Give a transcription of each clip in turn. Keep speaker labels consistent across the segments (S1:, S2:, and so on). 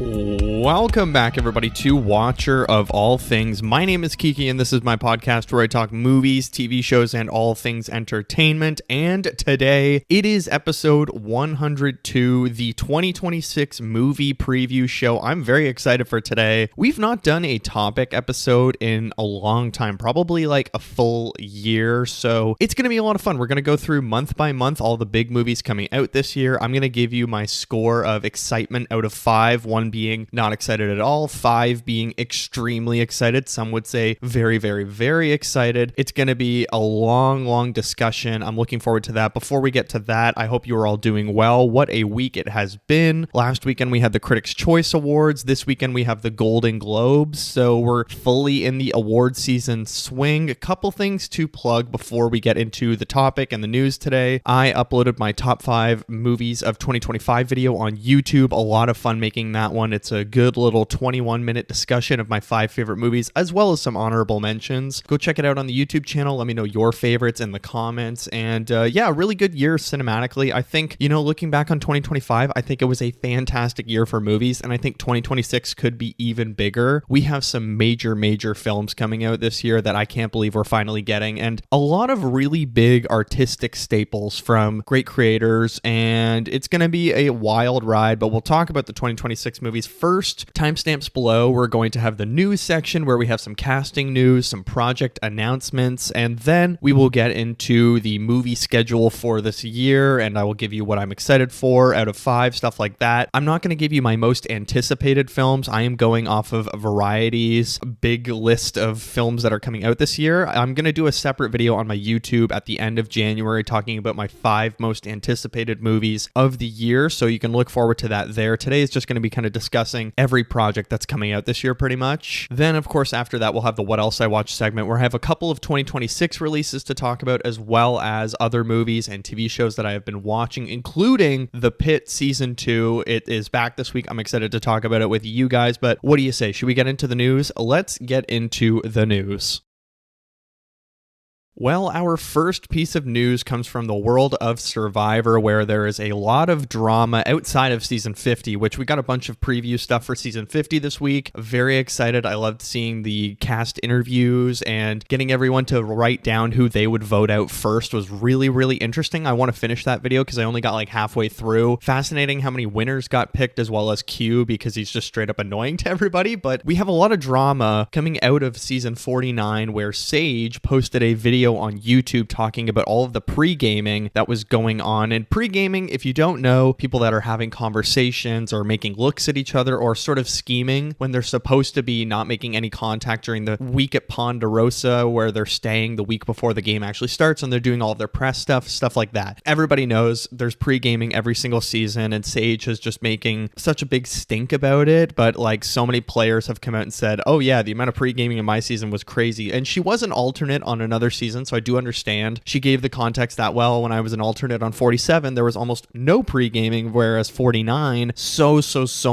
S1: Welcome back, everybody, to Watcher of All Things. My name is Kiki, and this is my podcast where I talk movies, TV shows, and all things entertainment. And today, it is episode 102, the 2026 movie preview show. I'm very excited for today. We've not done a topic episode in a long time, probably like a full year, so it's going to be a lot of fun. We're going to go through month by month all the big movies coming out this year. I'm going to give you my score of excitement out of 5, 1 being not excited at all, 5 being extremely excited. Some would say very, very, very excited. It's going to be a long discussion. I'm looking forward to that. Before we get to that, I hope you are all doing well. What a week it has been. Last weekend we had the Critics' Choice Awards. This weekend we have the Golden Globes. So we're fully in the award season swing. A couple things to plug before we get into the topic and the news today. I uploaded my top 5 movies of 2025 video on YouTube. A lot of fun making that one. It's a good little 21-minute discussion of my 5 favorite movies, as well as some honorable mentions. Go check it out on the YouTube channel. Let me know your favorites in the comments. And yeah, really good year cinematically. I think, looking back on 2025, I think it was a fantastic year for movies, and I think 2026 could be even bigger. We have some major films coming out this year that I can't believe we're finally getting, and a lot of really big artistic staples from great creators, and it's going to be a wild ride, but we'll talk about the 2026 movies first. Timestamps below, we're going to have the news section where we have some casting news, some project announcements, and then we will get into the movie schedule for this year, and I will give you what I'm excited for out of 5, stuff like that. I'm not going to give you my most anticipated films. I am going off of Variety's big list of films that are coming out this year. I'm going to do a separate video on my YouTube at the end of January talking about my 5 most anticipated movies of the year, so you can look forward to that there. Today is just going to be kind of discussing every project that's coming out this year pretty much. Then, of course, after that, we'll have the What Else I Watched segment where I have a couple of 2026 releases to talk about, as well as other movies and TV shows that I have been watching, including The Pitt Season 2. It is back this week. I'm excited to talk about it with you guys, but what do you say? Should we get into the news? Let's get into the news. Well, our first piece of news comes from the world of Survivor, where there is a lot of drama outside of Season 50, which we got a bunch of preview stuff for Season 50 this week. Very excited. I loved seeing the cast interviews and getting everyone to write down who they would vote out first was really interesting. I want to finish that video because I only got like halfway through. Fascinating how many winners got picked, as well as Q, because he's just straight up annoying to everybody. But we have a lot of drama coming out of Season 49, where Sage posted a video on YouTube talking about all of the pre-gaming that was going on. And pre-gaming, if you don't know, people that are having conversations or making looks at each other or sort of scheming when they're supposed to be not making any contact during the week at Ponderosa, where they're staying the week before the game actually starts and they're doing all of their press stuff like that. Everybody knows there's pre-gaming every single season, and Sage is just making such a big stink about it. But like, so many players have come out and said, oh yeah, the amount of pre-gaming in my season was crazy. And she was an alternate on another season, so I do understand. She gave the context that well. When I was an alternate on 47, there was almost no pre-gaming, whereas 49, so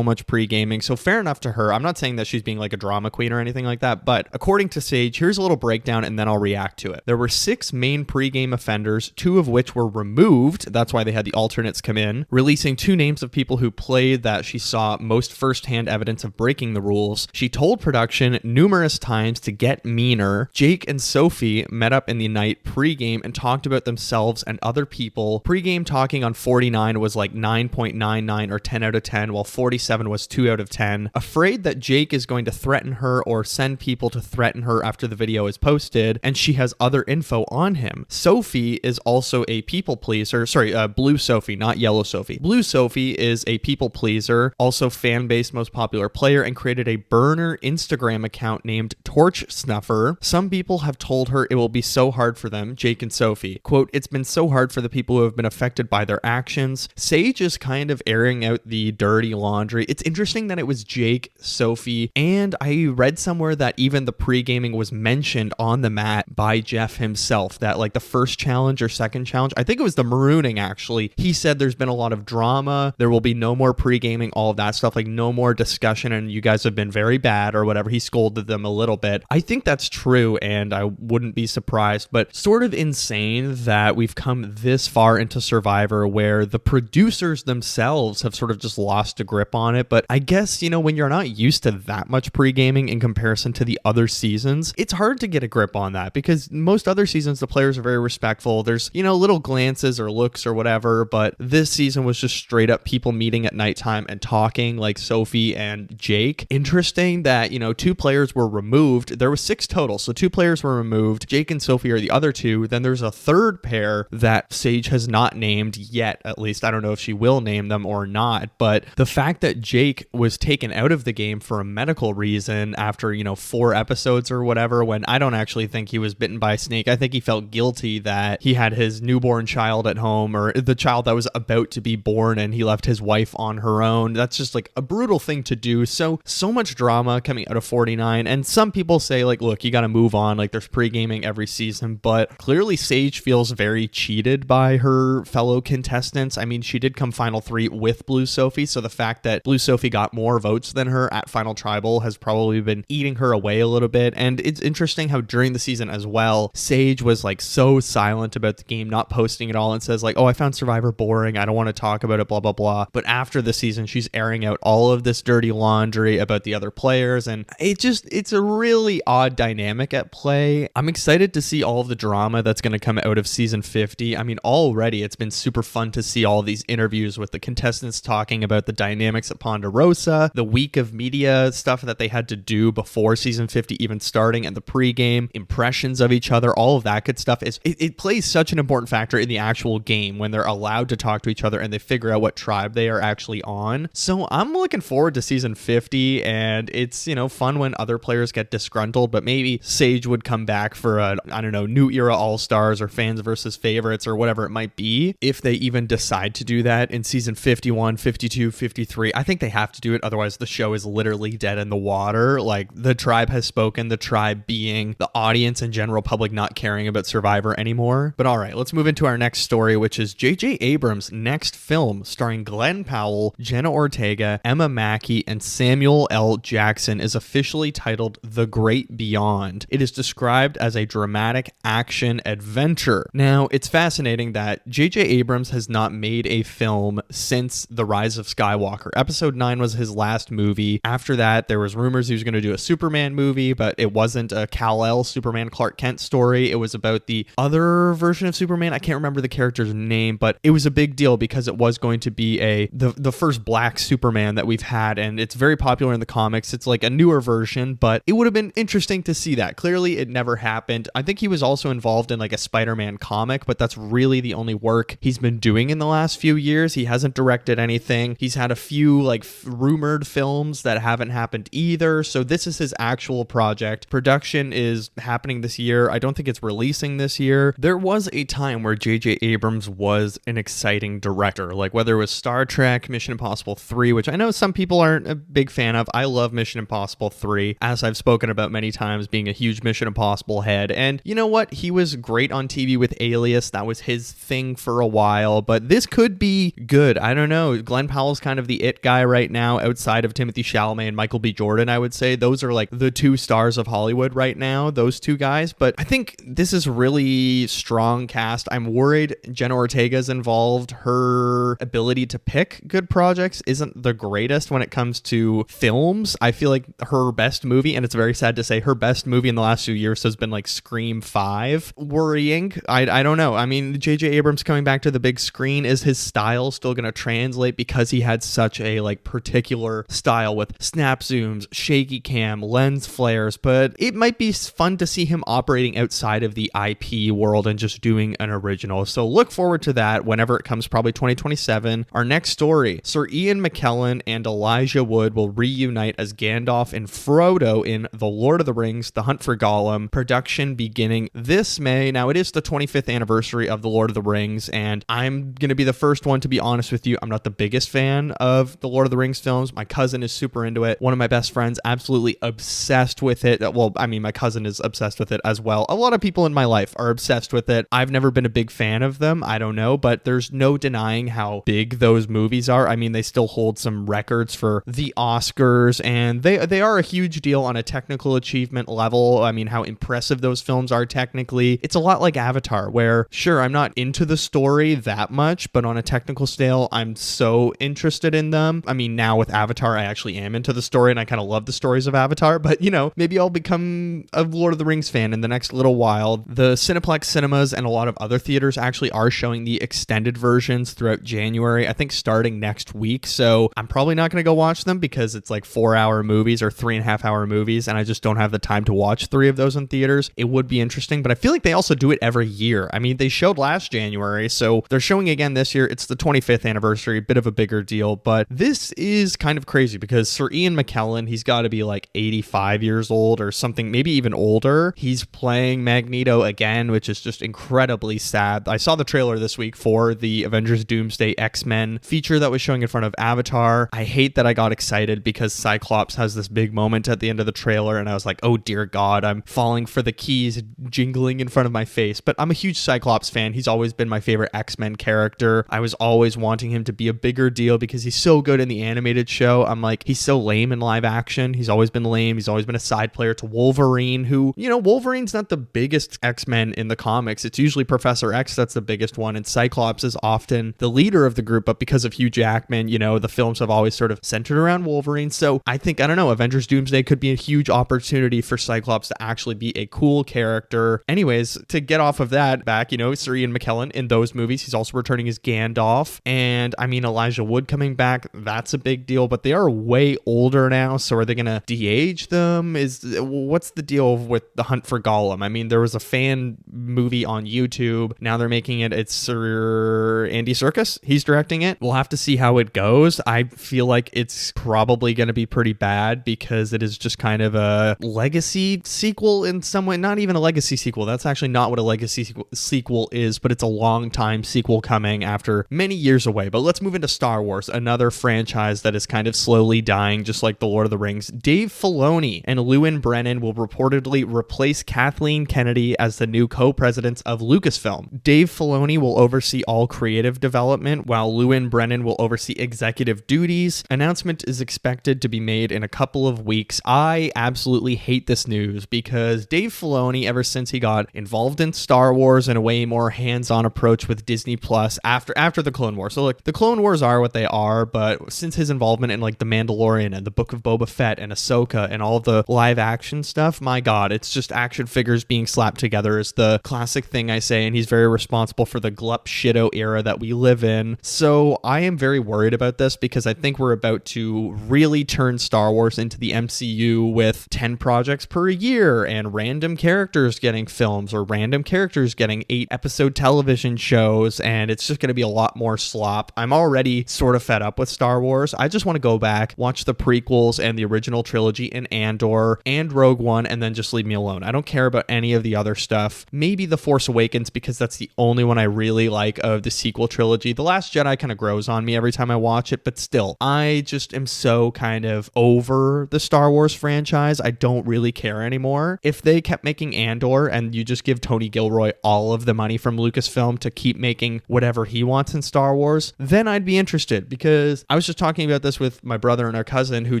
S1: much pre-gaming. So fair enough to her. I'm not saying that she's being like a drama queen or anything like that, but according to Sage, here's a little breakdown and then I'll react to it. There were 6 main pre-game offenders, 2 of which were removed. That's why they had the alternates come in, releasing 2 names of people who played that she saw most firsthand evidence of breaking the rules. She told production numerous times to get meaner. Jake and Sophie met up in the night pre-game and talked about themselves and other people. Pre-game talking on 49 was like 9.99 or 10 out of 10, while 47 was 2 out of 10. Afraid that Jake is going to threaten her or send people to threaten her after the video is posted, and she has other info on him. Sophie is also a people pleaser. Blue Sophie, not Yellow Sophie. Blue Sophie is a people pleaser, also fan base most popular player, and created a burner Instagram account named Torch Snuffer. Some people have told her it will be so hard for them, Jake and Sophie. Quote, it's been so hard for the people who have been affected by their actions. Sage is kind of airing out the dirty laundry. It's interesting that it was Jake, Sophie, and I read somewhere that even the pre-gaming was mentioned on the mat by Jeff himself, that like the first challenge or second challenge, I think it was the marooning actually, he said there's been a lot of drama, there will be no more pre-gaming, all of that stuff, like no more discussion, and you guys have been very bad or whatever. He scolded them a little bit. I think that's true, and I wouldn't be surprised surprised, but sort of insane that we've come this far into Survivor where the producers themselves have sort of just lost a grip on it. But I guess, when you're not used to that much pre-gaming in comparison to the other seasons, it's hard to get a grip on that because most other seasons, the players are very respectful. There's, little glances or looks or whatever, but this season was just straight up people meeting at nighttime and talking like Sophie and Jake. Interesting that, 2 players were removed. There was 6 total, so 2 players were removed. Jake and Sophie are the other 2. Then there's a third pair that Sage has not named yet, at least. I don't know if she will name them or not, but the fact that Jake was taken out of the game for a medical reason after, 4 episodes or whatever, when I don't actually think he was bitten by a snake. I think he felt guilty that he had his newborn child at home, or the child that was about to be born, and he left his wife on her own. That's just like a brutal thing to do. So much drama coming out of 49, and some people say like, look, you got to move on, like there's pre-gaming every season, but clearly Sage feels very cheated by her fellow contestants. I mean, she did come final 3 with Blue Sophie, so the fact that Blue Sophie got more votes than her at Final Tribal has probably been eating her away a little bit. And it's interesting how during the season as well, Sage was like so silent about the game, not posting at all, and says like, oh, I found Survivor boring, I don't want to talk about it, blah blah blah. But after the season, she's airing out all of this dirty laundry about the other players, and it's a really odd dynamic at play. I'm excited to see all of the drama that's going to come out of season 50. I mean, already it's been super fun to see all these interviews with the contestants talking about the dynamics at Ponderosa, the week of media stuff that they had to do before season 50 even starting, and the pregame impressions of each other. All of that good stuff it plays such an important factor in the actual game when they're allowed to talk to each other and they figure out what tribe they are actually on. So I'm looking forward to season 50, and it's fun when other players get disgruntled, but maybe Sage would come back for a, I don't know, new era all-stars or fans versus favorites or whatever it might be, if they even decide to do that in season 51, 52, 53. I think they have to do it, otherwise the show is literally dead in the water. Like, the tribe has spoken, the tribe being the audience and general public not caring about Survivor anymore. But all right, let's move into our next story, which is J.J. Abrams' next film starring Glenn Powell, Jenna Ortega, Emma Mackey, and Samuel L. Jackson is officially titled The Great Beyond. It is described as a dramatic action adventure. Now, it's fascinating that J.J. Abrams has not made a film since The Rise of Skywalker. Episode 9 was his last movie. After that, there was rumors he was going to do a Superman movie, but it wasn't a Kal-El Superman Clark Kent story. It was about the other version of Superman. I can't remember the character's name, but it was a big deal because it was going to be the first black Superman that we've had, and it's very popular in the comics. It's like a newer version, but it would have been interesting to see that. Clearly, it never happened. I think he was also involved in like a Spider-Man comic, but that's really the only work he's been doing in the last few years. He hasn't directed anything. He's had a few like rumored films that haven't happened either. So this is his actual project. Production is happening this year. I don't think it's releasing this year. There was a time where J.J. Abrams was an exciting director, like whether it was Star Trek, Mission Impossible 3, which I know some people aren't a big fan of. I love Mission Impossible 3, as I've spoken about many times, being a huge Mission Impossible head. And you know what? He was great on TV with Alias. That was his thing for a while, but this could be good. I don't know. Glenn Powell's kind of the it guy right now, outside of Timothy Chalamet and Michael B. Jordan, I would say. Those are like the 2 stars of Hollywood right now, those 2 guys. But I think this is really strong cast. I'm worried Jenna Ortega's involved. Her ability to pick good projects isn't the greatest when it comes to films. I feel like her best movie, and it's very sad to say, her best movie in the last few years has been like Scream 5. Worrying. I don't know. I mean, J.J. Abrams coming back to the big screen, is his style still going to translate, because he had such a like particular style with snap zooms, shaky cam, lens flares? But it might be fun to see him operating outside of the IP world and just doing an original. So look forward to that whenever it comes, probably 2027. Our next story, Sir Ian McKellen and Elijah Wood will reunite as Gandalf and Frodo in The Lord of the Rings, The Hunt for Gollum, production beginning this May. Now, it is the 25th anniversary of The Lord of the Rings, and I'm going to be the first one to be honest with you. I'm not the biggest fan of the Lord of the Rings films. My cousin is super into it. One of my best friends, absolutely obsessed with it. Well, I mean, my cousin is obsessed with it as well. A lot of people in my life are obsessed with it. I've never been a big fan of them. I don't know, but there's no denying how big those movies are. I mean, they still hold some records for the Oscars, and they are a huge deal on a technical achievement level. I mean, how impressive those films are technically. It's a lot like Avatar, where sure, I'm not into the story that much, but on a technical scale, I'm so interested in them. I mean, now with Avatar, I actually am into the story and I kind of love the stories of Avatar, but maybe I'll become a Lord of the Rings fan in the next little while. The Cineplex cinemas and a lot of other theaters actually are showing the extended versions throughout January, I think starting next week. So I'm probably not going to go watch them because it's like 4-hour movies or 3.5-hour movies, and I just don't have the time to watch 3 of those in theaters. It would be interesting, but I feel like they also do it every year. I mean, they showed last January, so they're showing again this year. It's the 25th anniversary, a bit of a bigger deal, but this is kind of crazy because Sir Ian McKellen, he's got to be like 85 years old or something, maybe even older. He's playing Magneto again, which is just incredibly sad. I saw the trailer this week for the Avengers Doomsday X-Men feature that was showing in front of Avatar. I hate that I got excited because Cyclops has this big moment at the end of the trailer and I was like, oh dear God, I'm falling for the keys jingling in front of my face. But I'm a huge Cyclops fan. He's always been my favorite X-Men character. I was always wanting him to be a bigger deal because he's so good in the animated show. I'm like, he's so lame in live action. He's always been lame. He's always been a side player to Wolverine, who, Wolverine's not the biggest X-Men in the comics. It's usually Professor X that's the biggest one, and Cyclops is often the leader of the group, but because of Hugh Jackman, the films have always sort of centered around Wolverine. So I think, I don't know, Avengers Doomsday could be a huge opportunity for Cyclops to actually be a cool character. Anyways, to get off of that back, Sir Ian McKellen in those movies, he's also returning as Gandalf, and I mean, Elijah Wood coming back, that's a big deal, but they are way older now, so are they gonna de-age them? What's the deal with The Hunt for Gollum? I mean, there was a fan movie on YouTube, now they're making it, it's Sir Andy Serkis, he's directing it. We'll have to see how it goes. I feel like it's probably going to be pretty bad because it is just kind of a legacy sequel in some way. Not even a legacy sequel. That's actually not what a legacy sequel is, but it's a long time sequel coming after many years away. But let's move into Star Wars, another franchise that is kind of slowly dying, just like The Lord of the Rings. Dave Filoni and Lewin Brennan will reportedly replace Kathleen Kennedy as the new co-presidents of Lucasfilm. Dave Filoni will oversee all creative development, while Lewin Brennan will oversee executive duties. Announcement is expected to be made in a couple of weeks. I absolutely hate this news because Dave Filoni, ever since he got involved in Star Wars in a way more hands-on approach with Disney Plus after the Clone Wars. So like the Clone Wars are what they are, but since his involvement in like The Mandalorian and the Book of Boba Fett and Ahsoka and all of the live action stuff, my God, it's just action figures being slapped together is the classic thing I say, and he's very responsible for the glup shitto era that we live in. So I am very worried about this because I think we're about to really turn Star Wars into the MCU with 10 projects per year and random characters getting films or random characters getting 8-episode television shows, and it's just going to be a lot more slop. I'm already sort of fed up with Star Wars. I just want to go back, watch the prequels and the original trilogy and Andor and Rogue One, and then just leave me alone. I don't care about any of the other stuff. Maybe The Force Awakens because that's the only one I really like of the sequel trilogy. The Last Jedi kind of grows on me every time I watch it, but still, I just am so kind of over the Star Wars franchise. I don't really care anymore. If they kept making Andor and you just give Tony Gilroy all of the money from Lucasfilm to keep making whatever he wants in Star Wars, then I'd be interested, because I was just talking about this with my brother and our cousin who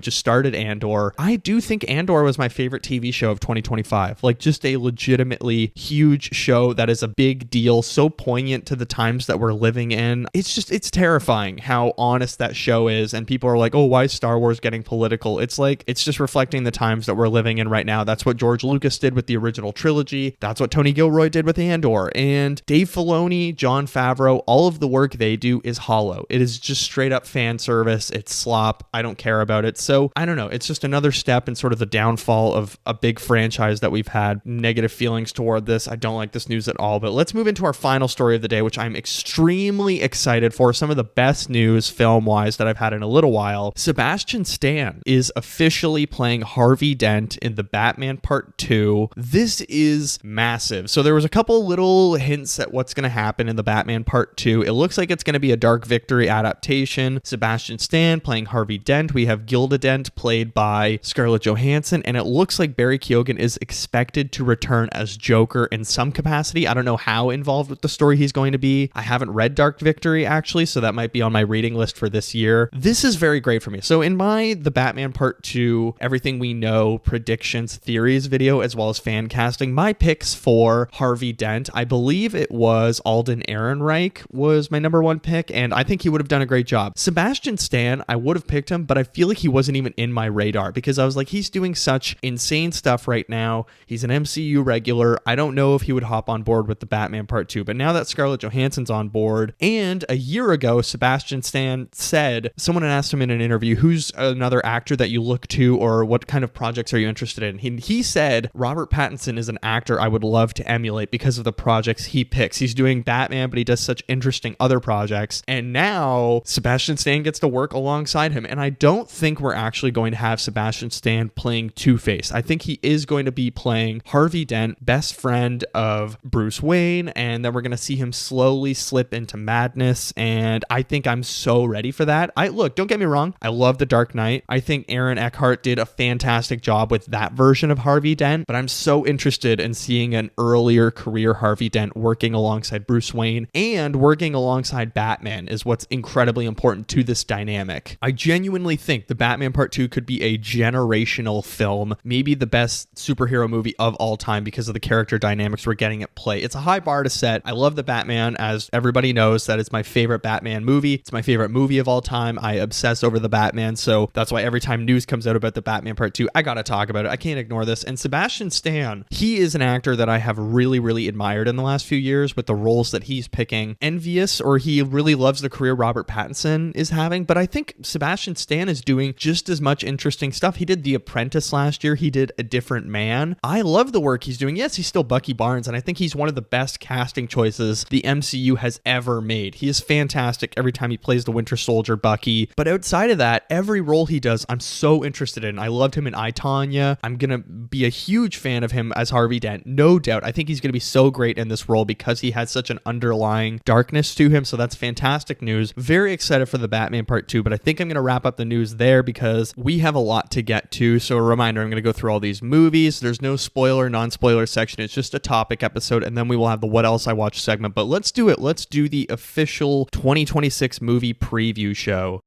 S1: just started Andor. I do think Andor was my favorite TV show of 2025. Like, just a legitimately huge show that is a big deal, so poignant to the times that we're living in. It's terrifying how honest that show is, and people are like, oh, why is Star Wars getting political? It's like, it's just reflecting the times that we're living in right now. That's what George Lucas did with the original trilogy. That's what Tony Gilroy did with Andor. And Dave Filoni, Jon Favreau, all of the work they do is hollow. It is just straight up fan service. It's slop. I don't care about it. So I don't know. It's just another step in sort of the downfall of a big franchise that we've had negative feelings toward this. I don't like this news at all. But let's move into our final story of the day, which I'm extremely excited for. Some of the best news film-wise that I've had in a little while. Sebastian Stan is officially playing Harvey Dent in The Batman Part 2. This is massive. So there was a couple little hints at what's going to happen in The Batman Part 2. It looks like it's going to be a Dark Victory adaptation. Sebastian Stan playing Harvey Dent. We have Gilda Dent played by Scarlett Johansson, and it looks like Barry Keoghan is expected to return as Joker in some capacity. I don't know how involved with the story he's going to be. I haven't read Dark Victory actually, so that might be on my reading list for this year. This is very great for me. So in my The Batman Part 2 Everything We Know predictions theories video, as well as fan casting casting. My picks for Harvey Dent, I believe it was Alden Ehrenreich was my number one pick, and I think he would have done a great job. Sebastian Stan, I would have picked him, but I feel like he wasn't even in my radar because I was like, he's doing such insane stuff right now. He's an MCU regular. I don't know if he would hop on board with the Batman Part 2, but now that Scarlett Johansson's on board, and a year ago, Sebastian Stan said, someone had asked him in an interview, who's another actor that you look to or what kind of projects are you interested in? He said, Robert Pattinson is an actor I would love to emulate because of the projects he picks. He's doing Batman, but he does such interesting other projects. And now Sebastian Stan gets to work alongside him. And I don't think we're actually going to have Sebastian Stan playing Two-Face. I think he is going to be playing Harvey Dent, best friend of Bruce Wayne, and then we're going to see him slowly slip into madness. And I think I'm so ready for that. Look, don't get me wrong. I love The Dark Knight. I think Aaron Eckhart did a fantastic job with that version of Harvey Dent, but I'm so interested in seeing an earlier career Harvey Dent working alongside Bruce Wayne and working alongside Batman is what's incredibly important to this dynamic. I genuinely think the Batman Part 2 could be a generational film, maybe the best superhero movie of all time because of the character dynamics we're getting at play. It's a high bar to set. I love the Batman, as everybody knows that it's my favorite Batman movie. It's my favorite movie of all time. I obsess over the Batman, so that's why every time news comes out about the Batman Part 2, I gotta talk about it. I can't ignore this. And Sebastian Stan, he is an actor that I have really, really admired in the last few years with the roles that he's picking. Envious, or he really loves the career Robert Pattinson is having, but I think Sebastian Stan is doing just as much interesting stuff. He did The Apprentice last year. He did A Different Man. I love the work he's doing. Yes, he's still Bucky Barnes, and I think he's one of the best casting choices the MCU has ever made. He is fantastic every time he plays the Winter Soldier Bucky, but outside of that, every role he does, I'm so interested in. I loved him in I, Tonya. I'm gonna be a huge fan of him as Harvey Dent, no doubt. I think he's gonna be so great in this role because he has such an underlying darkness to him, so that's fantastic news. Very excited for the Batman Part 2, but I think I'm gonna wrap up the news there because we have a lot to get to. So a reminder, I'm gonna go through all these movies. There's no spoiler, non-spoiler section. It's just a topic episode, and then we will have the What Else I Watched segment. But let's do it. Let's do the official 2026 movie preview show.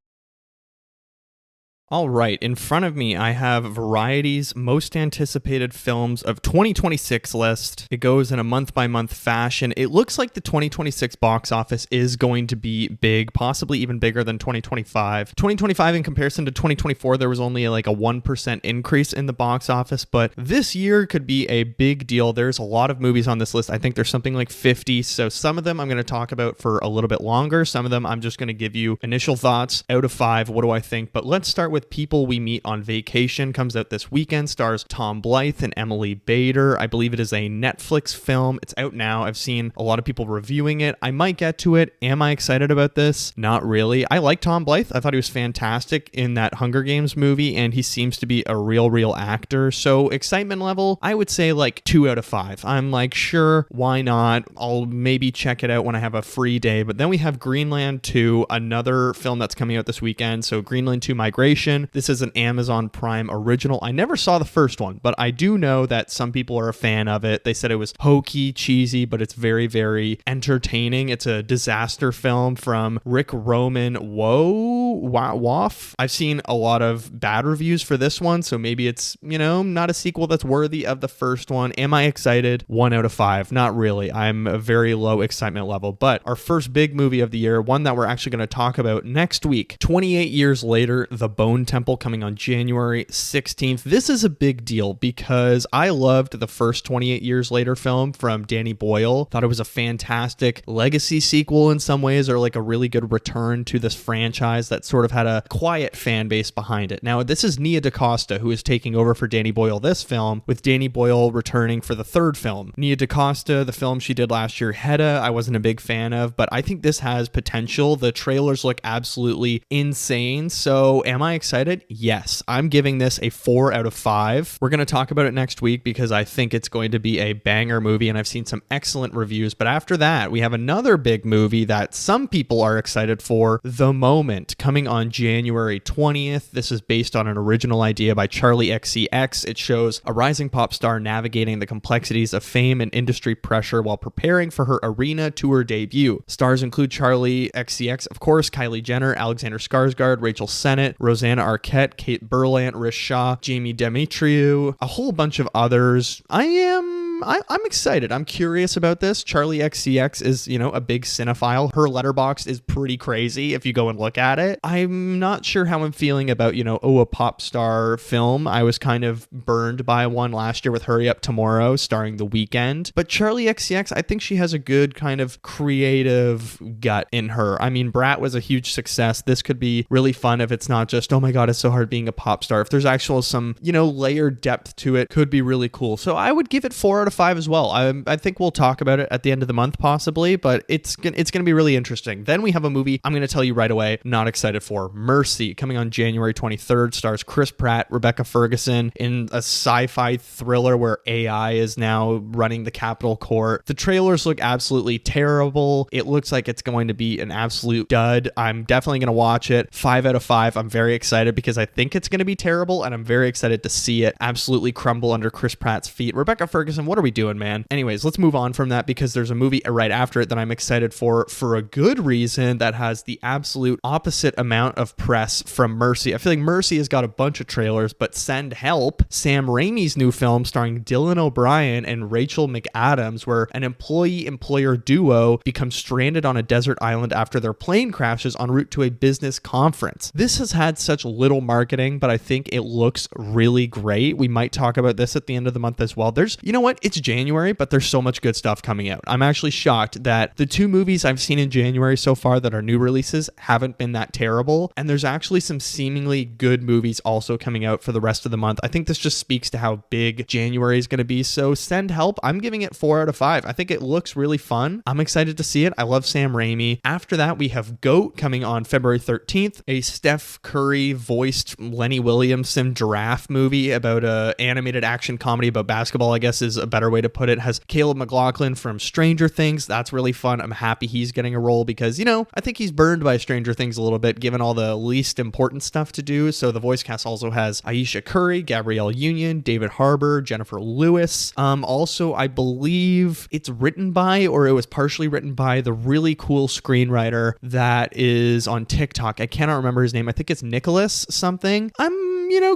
S1: All right, in front of me, I have Variety's most anticipated films of 2026 list. It goes in a month-by-month fashion. It looks like the 2026 box office is going to be big, possibly even bigger than 2025. 2025, in comparison to 2024, there was only like a 1% increase in the box office, but this year could be a big deal. There's a lot of movies on this list. I think there's something like 50, so some of them I'm going to talk about for a little bit longer. Some of them I'm just going to give you initial thoughts out of 5. What do I think? But let's start with People We Meet on Vacation. Comes out this weekend, stars Tom Blythe and Emily Bader. I believe it is a Netflix film. It's out now. I've seen a lot of people reviewing it. I might get to it. Am I excited about this? Not really. I like Tom Blythe. I thought he was fantastic in that Hunger Games movie, and he seems to be a real actor. So excitement level, I would say like 2 out of 5. I'm like, sure, why not? I'll maybe check it out when I have a free day. But then we have Greenland 2, another film that's coming out this weekend. So Greenland 2 Migration. This is an Amazon Prime original. I never saw the first one, but I do know that some people are a fan of it. They said it was hokey, cheesy, but it's very entertaining. It's a disaster film from Rick Roman Woff. I've seen a lot of bad reviews for this one, so maybe it's, not a sequel that's worthy of the first one. Am I excited? 1 out of 5. Not really. I'm a very low excitement level, but our first big movie of the year, one that we're actually going to talk about next week, 28 years later, The Bone Temple, coming on January 16th. This is a big deal because I loved the first 28 Years Later film from Danny Boyle. Thought it was a fantastic legacy sequel in some ways, or like a really good return to this franchise that sort of had a quiet fan base behind it. Now, this is Nia DaCosta who is taking over for Danny Boyle this film, with Danny Boyle returning for the third film. Nia DaCosta, the film she did last year, Hedda, I wasn't a big fan of, but I think this has potential. The trailers look absolutely insane. So am I excited? Yes, I'm giving this a 4 out of 5. We're going to talk about it next week because I think it's going to be a banger movie, and I've seen some excellent reviews. But after that, we have another big movie that some people are excited for, The Moment, coming on January 20th. This is based on an original idea by Charlie XCX. It shows a rising pop star navigating the complexities of fame and industry pressure while preparing for her arena tour debut. Stars include Charlie XCX, of course, Kylie Jenner, Alexander Skarsgård, Rachel Sennett, Rosanna Arquette, Kate Berlant, Rish Shaw, Jamie Demetriou, a whole bunch of others. I am I'm excited. I'm curious about this. Charlie XCX is, a big cinephile. Her letterbox is pretty crazy if you go and look at it. I'm not sure how I'm feeling about, a pop star film. I was kind of burned by one last year with Hurry Up Tomorrow starring The Weeknd. But Charlie XCX, I think she has a good kind of creative gut in her. I mean, Brat was a huge success. This could be really fun if it's not just, oh my God, it's so hard being a pop star. If there's actual some, layered depth to it, could be really cool. So I would give it 4 out of 5 as well. I think we'll talk about it at the end of the month possibly, but it's going to be really interesting. Then we have a movie I'm going to tell you right away, not excited for. Mercy, coming on January 23rd, stars Chris Pratt, Rebecca Ferguson in a sci-fi thriller where AI is now running the Capitol Court. The trailers look absolutely terrible. It looks like it's going to be an absolute dud. I'm definitely going to watch it. 5 out of 5. I'm very excited because I think it's going to be terrible, and I'm very excited to see it absolutely crumble under Chris Pratt's feet. Rebecca Ferguson, what are we doing, man? Anyways, let's move on from that because there's a movie right after it that I'm excited for a good reason that has the absolute opposite amount of press from Mercy. I feel like Mercy has got a bunch of trailers, but Send Help, Sam Raimi's new film starring Dylan O'Brien and Rachel McAdams, where an employee-employer duo becomes stranded on a desert island after their plane crashes en route to a business conference. This has had such little marketing, but I think it looks really great. We might talk about this at the end of the month as well. It's January, but there's so much good stuff coming out. I'm actually shocked that the 2 movies I've seen in January so far that are new releases haven't been that terrible, and there's actually some seemingly good movies also coming out for the rest of the month. I think this just speaks to how big January is going to be. So Send Help, I'm giving it 4 out of 5. I think it looks really fun. I'm excited to see it. I love Sam Raimi. After that, we have Goat coming on February 13th, a Steph Curry voiced Lenny Williamson giraffe movie about a animated action comedy about basketball, I guess is a better way to put it. It has Caleb McLaughlin from Stranger Things. That's really fun. I'm happy he's getting a role because, I think he's burned by Stranger Things a little bit given all the least important stuff to do. So the voice cast also has Aisha Curry, Gabrielle Union, David Harbour, Jennifer Lewis. Also, I believe it's written by, or it was partially written by, the really cool screenwriter that is on TikTok. I cannot remember his name. I think it's Nicholas something. I'm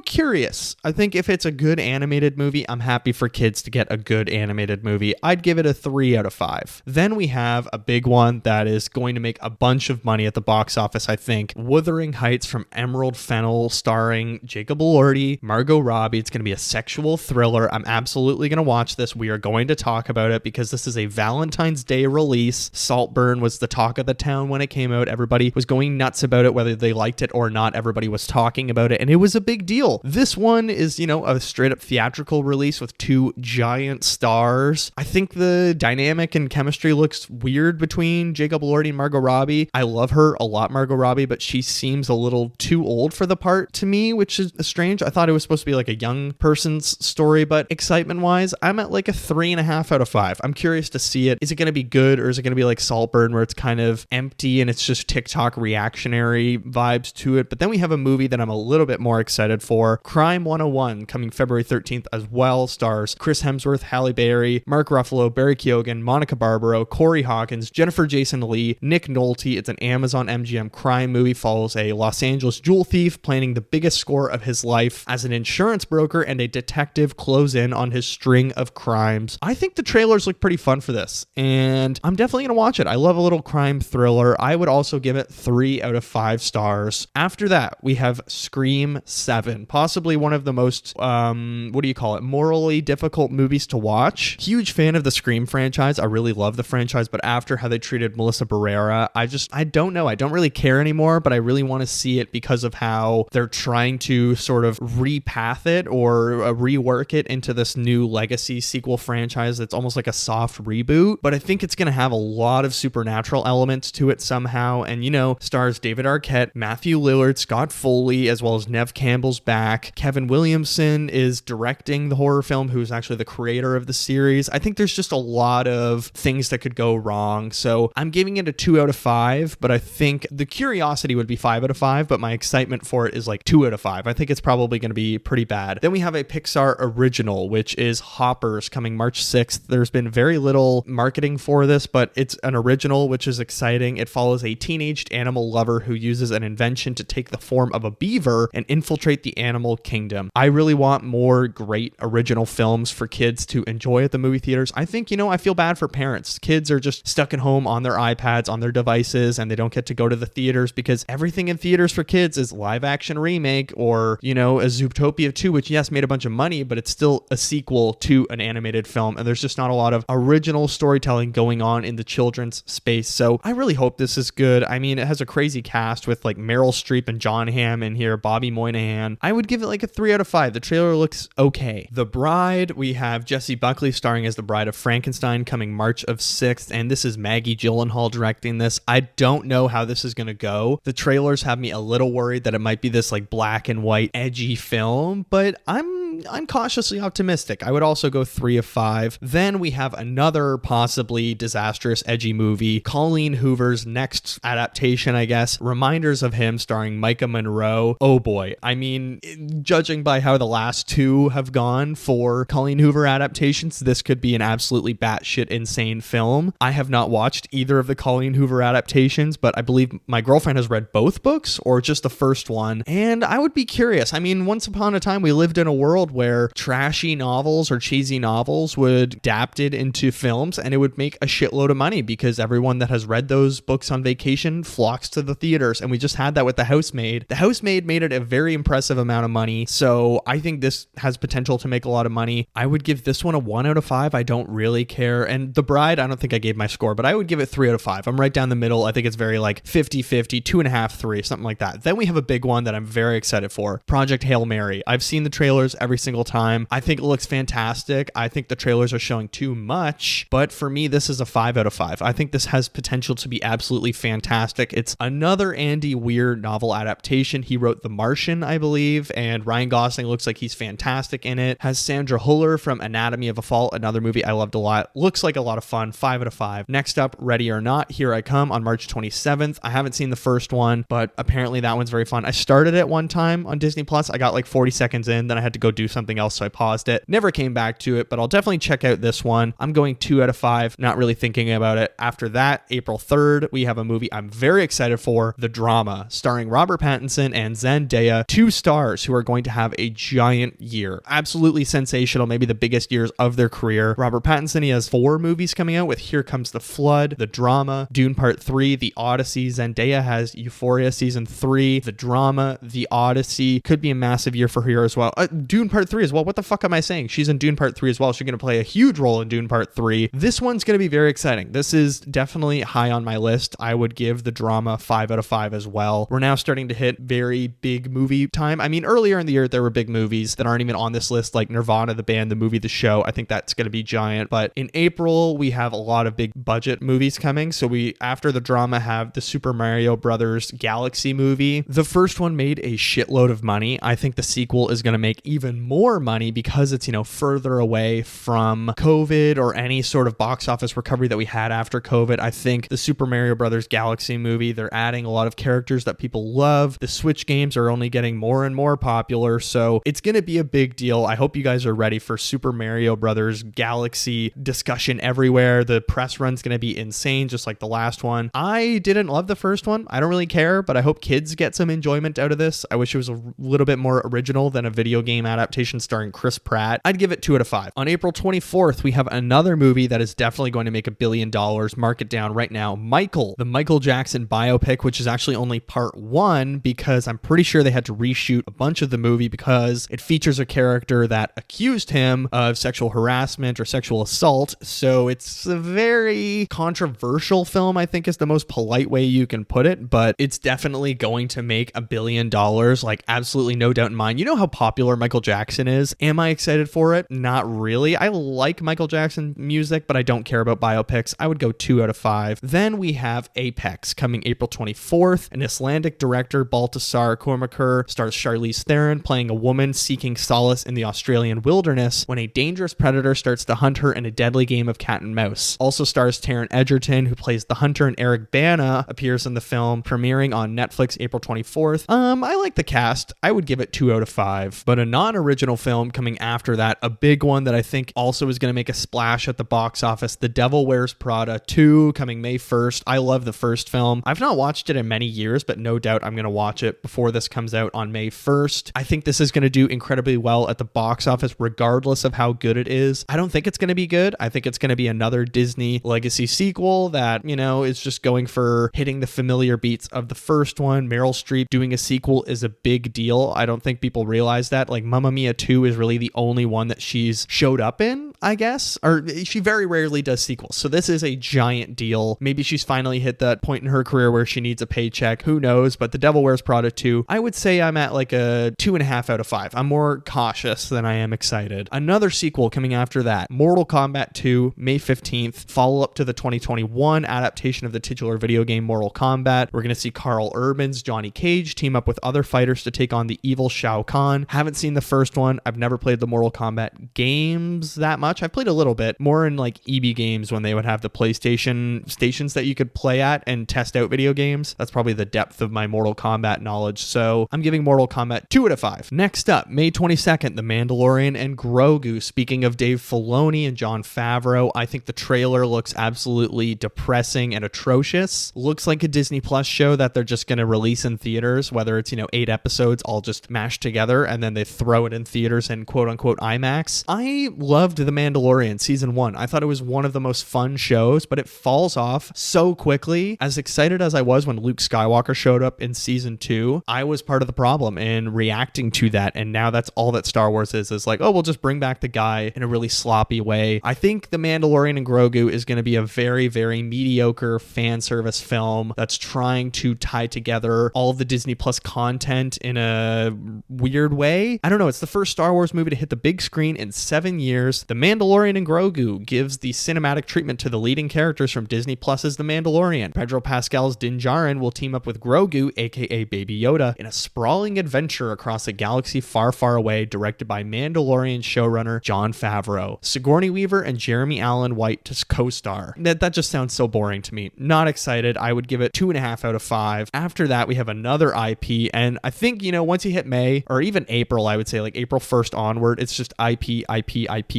S1: curious. I think if it's a good animated movie, I'm happy for kids to get a good animated movie. I'd give it a 3 out of 5. Then we have a big one that is going to make a bunch of money at the box office, I think. Wuthering Heights from Emerald Fennell, starring Jacob Elordi, Margot Robbie. It's going to be a sexual thriller. I'm absolutely going to watch this. We are going to talk about it because this is a Valentine's Day release. Saltburn was the talk of the town when it came out. Everybody was going nuts about it, whether they liked it or not. Everybody was talking about it, and it was a big deal. This one is, a straight up theatrical release with 2 giant stars. I think the dynamic and chemistry looks weird between Jacob Elordi and Margot Robbie. I love her a lot, Margot Robbie, but she seems a little too old for the part to me, which is strange. I thought it was supposed to be like a young person's story, but excitement wise, I'm at like a 3.5 out of 5. I'm curious to see it. Is it going to be good, or is it going to be like Saltburn where it's kind of empty and it's just TikTok reactionary vibes to it? But then we have a movie that I'm a little bit more excited for. Crime 101, coming February 13th as well, stars Chris Hemsworth, Halle Berry, Mark Ruffalo, Barry Keoghan, Monica Barbaro, Corey Hawkins, Jennifer Jason Leigh, Nick Nolte. It's an Amazon MGM crime movie, follows a Los Angeles jewel thief planning the biggest score of his life as an insurance broker and a detective close in on his string of crimes. I think the trailers look pretty fun for this, and I'm definitely going to watch it. I love a little crime thriller. I would also give it 3 out of 5 stars. After that, we have Scream 7, possibly one of the most, morally difficult movies to watch. Huge fan of the Scream franchise. I really love the franchise, but after how they treated Melissa Barrera, I don't know. I don't really care anymore, but I really want to see it because of how they're trying to sort of repath it or rework it into this new legacy sequel franchise that's almost like a soft reboot. But I think it's going to have a lot of supernatural elements to it somehow. And, stars David Arquette, Matthew Lillard, Scott Foley, as well as Neve Campbell's back. Kevin Williamson is directing the horror film, who's actually the creator of the series. I think there's just a lot of things that could go wrong. So I'm giving it a 2 out of 5, but I think the curiosity would be 5 out of 5, but my excitement for it is like 2 out of 5. I think it's probably going to be pretty bad. Then we have a Pixar original, which is Hoppers, coming March 6th. There's been very little marketing for this, but it's an original, which is exciting. It follows a teenaged animal lover who uses an invention to take the form of a beaver and infiltrate celebrate the animal kingdom. I really want more great original films for kids to enjoy at the movie theaters. I think, I feel bad for parents. Kids are just stuck at home on their iPads, on their devices, and they don't get to go to the theaters because everything in theaters for kids is live action remake or, a Zootopia 2, which yes, made a bunch of money, but it's still a sequel to an animated film. And there's just not a lot of original storytelling going on in the children's space. So I really hope this is good. I mean, it has a crazy cast with like Meryl Streep and John Hamm in here, Bobby Moynihan. I would give it like a 3 out of 5. The trailer looks okay. The Bride, we have Jessie Buckley starring as the Bride of Frankenstein coming March of 6th. And this is Maggie Gyllenhaal directing this. I don't know how this is going to go. The trailers have me a little worried that it might be this like black and white edgy film, but I'm cautiously optimistic. I would also go 3 of 5. Then we have another possibly disastrous edgy movie, Colleen Hoover's next adaptation, I guess. Reminders of Him starring Micah Monroe. Oh boy. I mean, judging by how the last two have gone for Colleen Hoover adaptations, this could be an absolutely batshit insane film. I have not watched either of the Colleen Hoover adaptations, but I believe my girlfriend has read both books or just the first one, and I would be curious. I mean, once upon a time, we lived in a world where trashy novels or cheesy novels would adapted into films, and it would make a shitload of money because everyone that has read those books on vacation flocks to the theaters. And we just had that with The Housemaid. The Housemaid made it a very impressive amount of money. So I think this has potential to make a lot of money. I would give this one a 1 out of 5. I don't really care. And The Bride, I don't think I gave my score, but I would give it 3 out of 5. I'm right down the middle. I think it's very like 50-50, 2.5, 3, something like that. Then we have a big one that I'm very excited for, Project Hail Mary. I've seen the trailers every single time. I think it looks fantastic. I think the trailers are showing too much, but for me, this is a 5 out of 5. I think this has potential to be absolutely fantastic. It's another Andy Weir novel adaptation. He wrote The Martian, I believe, and Ryan Gosling looks like he's fantastic in it. Has Sandra Huller from Anatomy of a Fall, another movie I loved a lot. Looks like a lot of fun. 5 out of 5. Next up, Ready or Not, Here I Come on March 27th. I haven't seen the first one, but apparently that one's very fun. I started it one time on Disney Plus. I got like 40 seconds in, then I had to go do something else, so I paused it. Never came back to it, but I'll definitely check out this one. I'm going 2 out of 5, not really thinking about it. After that, April 3rd, we have a movie I'm very excited for, The Drama, starring Robert Pattinson and Zendaya, 2 stars who are going to have a giant year. Absolutely sensational, maybe the biggest years of their career. Robert Pattinson, he has 4 movies coming out with Here Comes the Flood, The Drama, Dune Part 3, The Odyssey. Zendaya has Euphoria Season 3, The Drama, The Odyssey. Could be a massive year for her as well. Dune Part 3 as well. What the fuck am I saying? She's in Dune Part 3 as well. She's going to play a huge role in Dune Part 3. This one's going to be very exciting. This is definitely high on my list. I would give The Drama 5 out of 5 as well. We're now starting to hit very big movie time. I mean, earlier in the year, there were big movies that aren't even on this list, like Nirvana, the band, the movie, the show. I think that's going to be giant. But in April, we have a lot of big budget movies coming. So we, after The Drama, have the Super Mario Brothers Galaxy movie. The first one made a shitload of money. I think the sequel is going to make even more money because it's, further away from COVID or any sort of box office recovery that we had after COVID. I think the Super Mario Brothers Galaxy movie, they're adding a lot of characters that people love. The Switch games are only getting more and more popular, so it's going to be a big deal. I hope you guys are ready for Super Mario Brothers Galaxy discussion everywhere. The press run's going to be insane, just like the last one. I didn't love the first one. I don't really care, but I hope kids get some enjoyment out of this. I wish it was a little bit more original than a video game adaptation starring Chris Pratt. I'd give it 2 out of 5. On April 24th, we have another movie that is definitely going to make $1 billion. Mark it down right now. Michael, the Michael Jackson biopic, which is actually only part 1 because I'm pretty sure they had to reshoot a bunch of the movie because it features a character that accused him of sexual harassment or sexual assault. So it's a very controversial film, I think is the most polite way you can put it, but it's definitely going to make $1 billion. Like, absolutely no doubt in mind. You know how popular Michael Jackson is? Am I excited for it? Not really. I like Michael Jackson music, but I don't care about biopics. I would go 2 out of 5. Then we have Apex coming April 24th. An Icelandic director, Baltasar Kormákur, stars Charlize Theron playing a woman seeking solace in the Australian wilderness when a dangerous predator starts to hunt her in a deadly game of cat and mouse. Also stars Taron Egerton, who plays the hunter, and Eric Bana appears in the film, premiering on Netflix April 24th. I like the cast. I would give it 2 out of 5. But a non-original film coming after that, a big one that I think also is going to make a splash at the box office, The Devil Wears Prada 2, coming May 1st. I love the first film. I've not watched it in many years, but no doubt I'm going to watch it before this comes out on May 21st. I think this is going to do incredibly well at the box office, regardless of how good it is. I don't think it's going to be good. I think it's going to be another Disney legacy sequel that, is just going for hitting the familiar beats of the first one. Meryl Streep doing a sequel is a big deal. I don't think people realize that. Like, Mamma Mia 2 is really the only one that she's showed up in, I guess, or she very rarely does sequels. So this is a giant deal. Maybe she's finally hit that point in her career where she needs a paycheck. Who knows? But The Devil Wears Prada 2, I would say I'm at like a 2.5 out of 5. I'm more cautious than I am excited. Another sequel coming after that, Mortal Kombat 2, May 15th, follow up to the 2021 adaptation of the titular video game Mortal Kombat. We're going to see Carl Urban's Johnny Cage team up with other fighters to take on the evil Shao Kahn. Haven't seen the first one. I've never played the Mortal Kombat games that much. I've played a little bit, more in like EB Games when they would have the PlayStation stations that you could play at and test out video games. That's probably the depth of my Mortal Kombat knowledge. So I'm giving Mortal Kombat 2 out of 5. Next up, May 22nd, The Mandalorian and Grogu. Speaking of Dave Filoni and Jon Favreau, I think the trailer looks absolutely depressing and atrocious. Looks like a Disney Plus show that they're just going to release in theaters, whether it's, 8 episodes all just mashed together and then they throw it in theaters in quote unquote IMAX. I loved The Mandalorian season 1. I thought it was one of the most fun shows, but it falls off so quickly. As excited as I was when Luke Skywalker showed up in season 2, I was part of the problem in reacting to that, and now that's all that Star Wars is like, oh, we'll just bring back the guy in a really sloppy way. I think The Mandalorian and Grogu is going to be a very, very mediocre fan service film that's trying to tie together all of the Disney Plus content in a weird way. I don't know. It's the first Star Wars movie to hit the big screen in 7 years. The Mandalorian and Grogu gives the cinematic treatment to the leading characters from Disney Plus's The Mandalorian. Pedro Pascal's Din Djarin will team up with Grogu, aka Baby Yoda, in a sprawling adventure across a galaxy far, far away, directed by Mandalorian showrunner Jon Favreau. Sigourney Weaver and Jeremy Allen White to co-star. That just sounds so boring to me. Not excited. I would give it 2.5 out of 5. After that, we have another IP, and I think, once you hit May, or even April, I would say like April 1st onward, it's just IP,